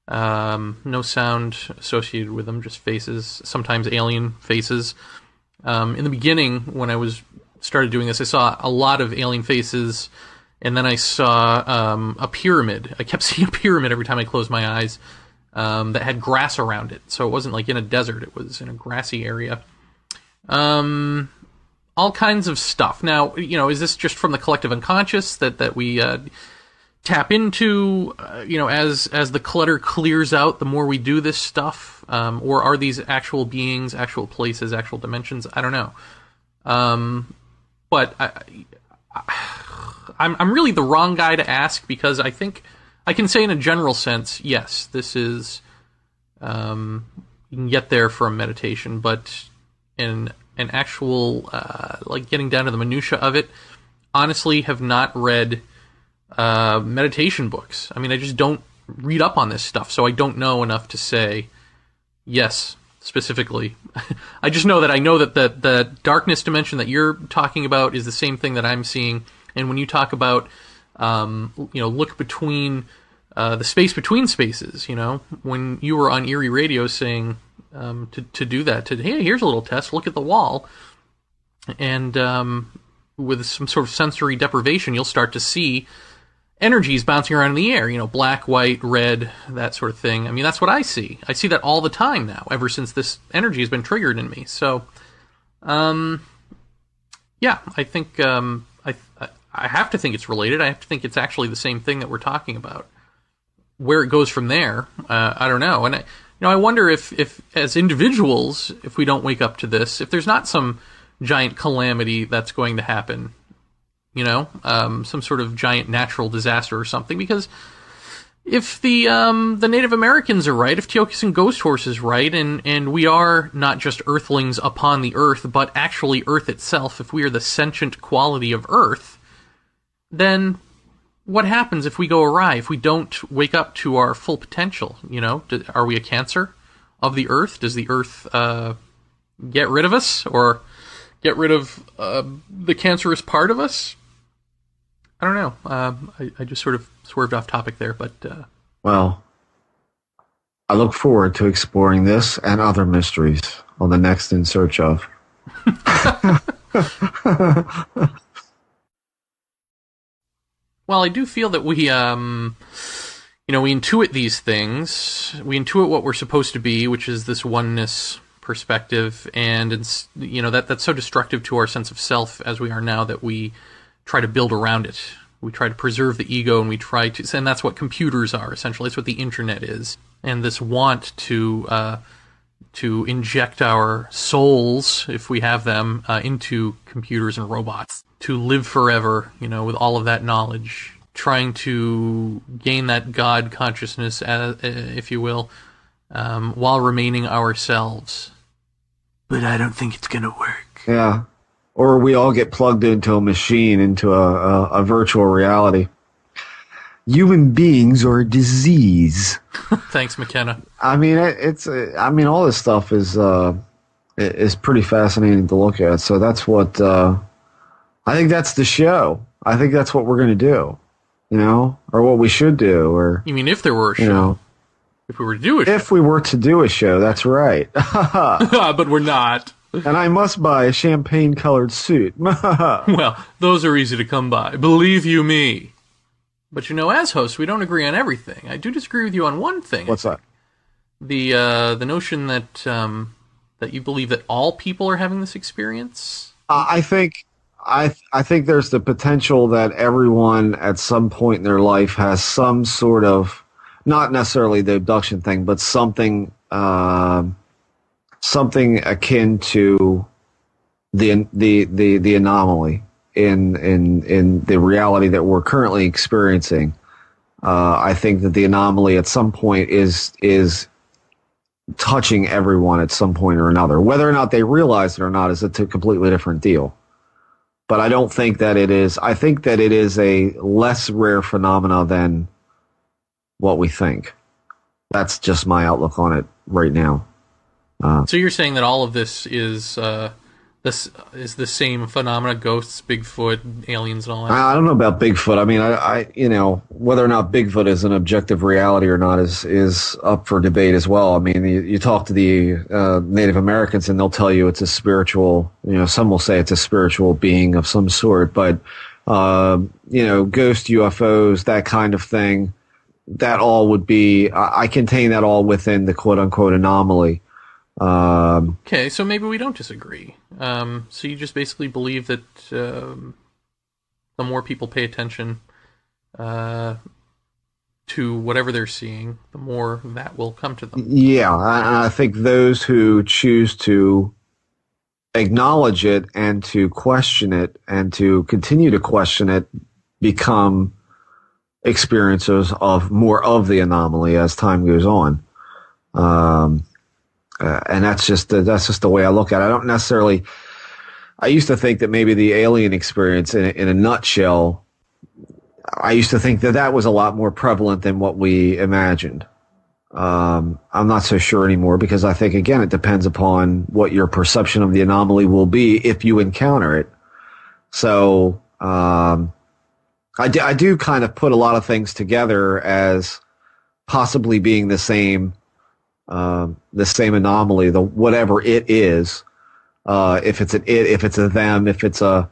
No sound associated with them, just faces, sometimes alien faces. In the beginning, when I started doing this, I saw a lot of alien faces, and then I saw a pyramid. I kept seeing a pyramid every time I closed my eyes that had grass around it. So it wasn't like in a desert, it was in a grassy area. All kinds of stuff. Now, is this just from the collective unconscious that we tap into, as the clutter clears out, the more we do this stuff? Or are these actual beings, actual places, actual dimensions? I don't know. But I'm really the wrong guy to ask, because I think I can say in a general sense, yes, this is, you can get there from meditation, but in an actual, like getting down to the minutia of it, honestly have not read meditation books. I mean, I just don't read up on this stuff, so I don't know enough to say yes, specifically. I just know that the darkness dimension that you're talking about is the same thing that I'm seeing. And when you talk about, look between the space between spaces, when you were on Erie Radio saying to do that, hey, here's a little test, look at the wall, and with some sort of sensory deprivation, you'll start to see energies bouncing around in the air, black, white, red, that sort of thing. I mean, that's what I see. I see that all the time now, ever since this energy has been triggered in me. So, yeah, I think I have to think it's related. I have to think it's actually the same thing that we're talking about. Where it goes from there, I don't know. And I wonder if as individuals, if we don't wake up to this, if there's not some giant calamity that's going to happen, some sort of giant natural disaster or something. Because if the Native Americans are right, if Teokus and Ghost Horse is right, and we are not just Earthlings upon the Earth, but actually Earth itself, if we are the sentient quality of Earth, then what happens if we go awry, if we don't wake up to our full potential? Are we a cancer of the Earth? Does the Earth get rid of us, or get rid of the cancerous part of us? I don't know. I just sort of swerved off topic there, but... Well, I look forward to exploring this and other mysteries on the next In Search Of. Well, I do feel that we, we intuit these things. We intuit what we're supposed to be, which is this oneness perspective, and it's, that's so destructive to our sense of self as we are now that we try to build around it. We try to preserve the ego, and we try to, and that's what computers are, essentially. That's what the internet is. And this want to inject our souls, if we have them, into computers and robots, to live forever, with all of that knowledge, trying to gain that God consciousness, if you will, while remaining ourselves. But I don't think it's gonna work. Yeah. Or we all get plugged into a machine, into a virtual reality. Human beings are a disease. Thanks, McKenna. I mean, all this stuff is pretty fascinating to look at. So that's what I think. That's the show. I think that's what we're going to do, or what we should do. Or you mean if there were a show? If we were to do a show. If we were to do a show, that's right. But we're not. And I must buy a champagne-colored suit. Well, those are easy to come by. Believe you me. But as hosts, we don't agree on everything. I do disagree with you on one thing. What's that? The notion that that you believe that all people are having this experience. I think there's the potential that everyone at some point in their life has some sort of, not necessarily the abduction thing, but something akin to the anomaly in the reality that we're currently experiencing. I think that the anomaly at some point is touching everyone at some point or another. Whether or not they realize it or not is a completely different deal. But I don't think that it is. I think that it is a less rare phenomena than what we think. That's just my outlook on it right now. So you're saying that all of this is the same phenomena: ghosts, Bigfoot, aliens, and all that? I don't know about Bigfoot. I mean, I whether or not Bigfoot is an objective reality or not is up for debate as well. I mean, you talk to the Native Americans and they'll tell you it's a spiritual. Some will say it's a spiritual being of some sort, but ghost, UFOs, that kind of thing, that all would be. I contain that all within the quote unquote anomaly. Okay, so maybe we don't disagree. So you just basically believe that the more people pay attention to whatever they're seeing, the more that will come to them. Yeah, I think those who choose to acknowledge it and to question it and to continue to question it become experiencers of more of the anomaly as time goes on. And that's just the way I look at it. I don't necessarily. I used to think that maybe the alien experience, in a nutshell, I used to think that was a lot more prevalent than what we imagined. I'm not so sure anymore because I think again it depends upon what your perception of the anomaly will be if you encounter it. So I do kind of put a lot of things together as possibly being the same anomaly, whatever it is, if it's an it, if it's a them, if it's a,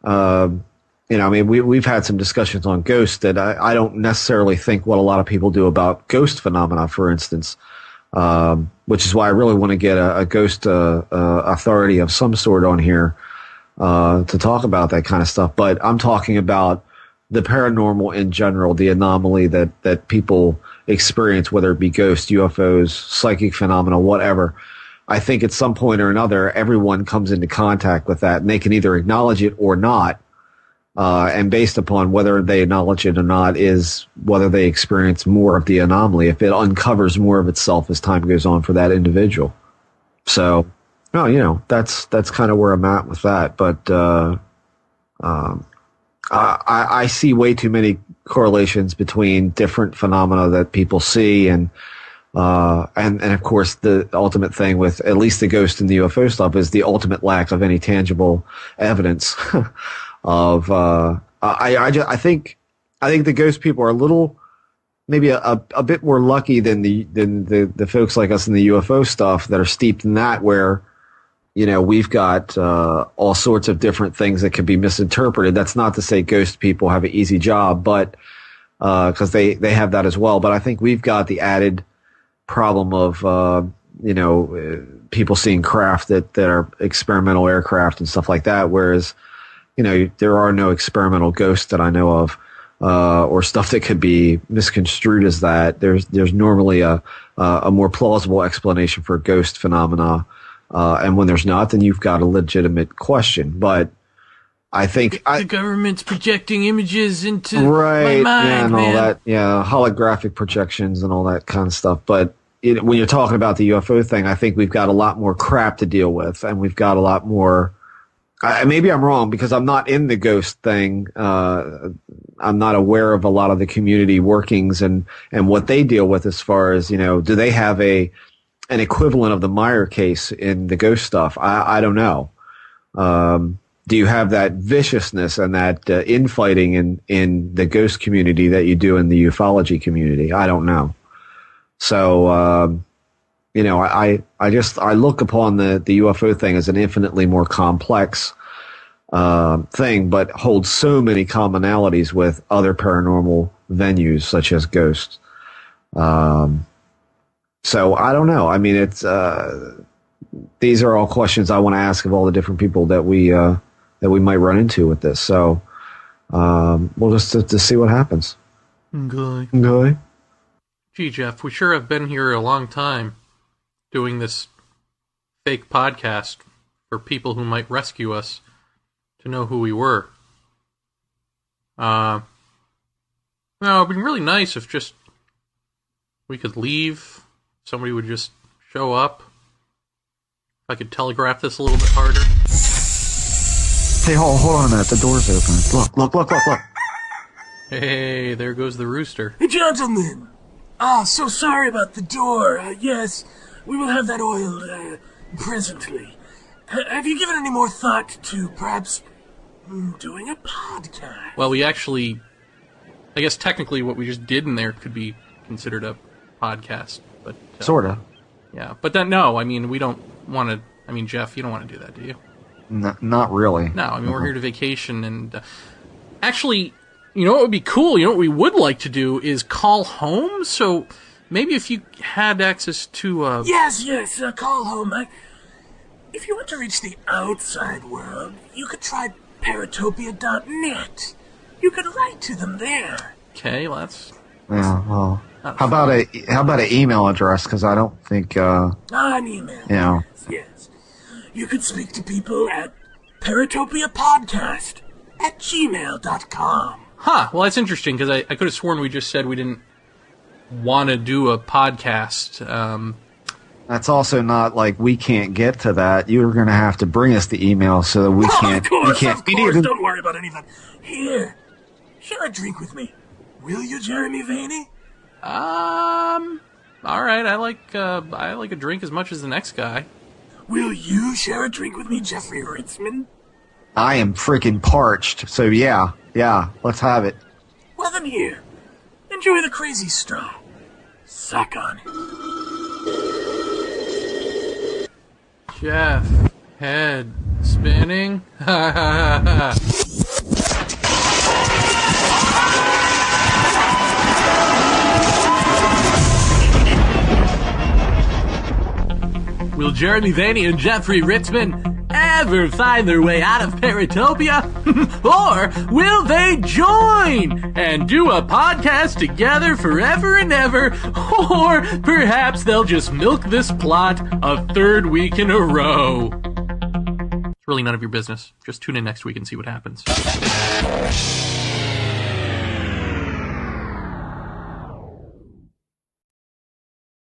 I mean, we've had some discussions on ghosts that I don't necessarily think what a lot of people do about ghost phenomena, for instance, which is why I really want to get a ghost authority of some sort on here to talk about that kind of stuff. But I'm talking about the paranormal in general, the anomaly that people experience, whether it be ghosts, UFOs, psychic phenomena, whatever. I think at some point or another, everyone comes into contact with that, and they can either acknowledge it or not. And based upon whether they acknowledge it or not is whether they experience more of the anomaly, if it uncovers more of itself as time goes on for that individual. So, that's kind of where I'm at with that. But I see way too many correlations between different phenomena that people see, and of course the ultimate thing with at least the ghost and the UFO stuff is the ultimate lack of any tangible evidence of. I think the ghost people are a little, maybe a bit more lucky than the folks like us in the UFO stuff that are steeped in that, where we've got all sorts of different things that can be misinterpreted. That's not to say ghost people have an easy job, but because they have that as well. But I think we've got the added problem of people seeing craft that are experimental aircraft and stuff like that, whereas there are no experimental ghosts that I know of, or stuff that could be misconstrued as that. There's normally a more plausible explanation for ghost phenomena. And when there's not, then you've got a legitimate question. But I think the government's projecting images into my mind, and all that, holographic projections and all that kind of stuff. But when you're talking about the UFO thing, I think we've got a lot more crap to deal with, and we've got a lot more. Maybe I'm wrong because I'm not in the ghost thing. I'm not aware of a lot of the community workings and what they deal with as far as do they have an equivalent of the Meyer case in the ghost stuff? I don't know. Do you have that viciousness and that infighting in the ghost community that you do in the ufology community? I don't know. So, you know, I look upon the UFO thing as an infinitely more complex thing, but holds so many commonalities with other paranormal venues such as ghosts. So I don't know. I mean, it's these are all questions I want to ask of all the different people that we might run into with this. So we'll just have to see what happens. Okay. Gee, Jeff, we sure have been here a long time doing this fake podcast for people who might rescue us to know who we were. No, it'd be really nice if just we could leave. Somebody would just show up. If I could telegraph this a little bit harder. Hey, hold on a minute. The door's open. Look. Hey, there goes the rooster. Hey, gentlemen. So sorry about the door. Yes, we will have that oiled presently. Have you given any more thought to perhaps doing a podcast? Well, we actually... I guess technically what we just did in there could be considered a podcast. But sort of. Yeah, but then, no, I mean, we don't want to... I mean, Jeff, you don't want to do that, do you? Not really. No, I mean, we're here to vacation, and... actually, you know what would be cool? You know what we would like to do is call home, so maybe if you had access to... Yes, call home. If you want to reach the outside world, you could try Paratopia.net. You could write to them there. Okay, well, that's... Yeah, well... How about an email address? Because I don't think... an email. Yeah. Yes. You could speak to people at paratopiapodcast@gmail.com. Huh, well, that's interesting, because I could have sworn we just said we didn't want to do a podcast. That's also not like we can't get to that. You're going to have to bring us the email so that we can't... Of course, we don't worry about anything. Here, share a drink with me. Will you, Jeremy Vaeni? All right. I like a drink as much as the next guy. Will you share a drink with me, Jeffrey Ritzman? I am freaking parched. So yeah, let's have it. Well then, here, enjoy the crazy straw. Suck on it. Jeff, head spinning. Ha ha ha ha. Will Jeremy Vaeni and Jeffrey Ritzman ever find their way out of Paratopia? Or will they join and do a podcast together forever and ever? Or perhaps they'll just milk this plot a third week in a row? It's really none of your business. Just tune in next week and see what happens.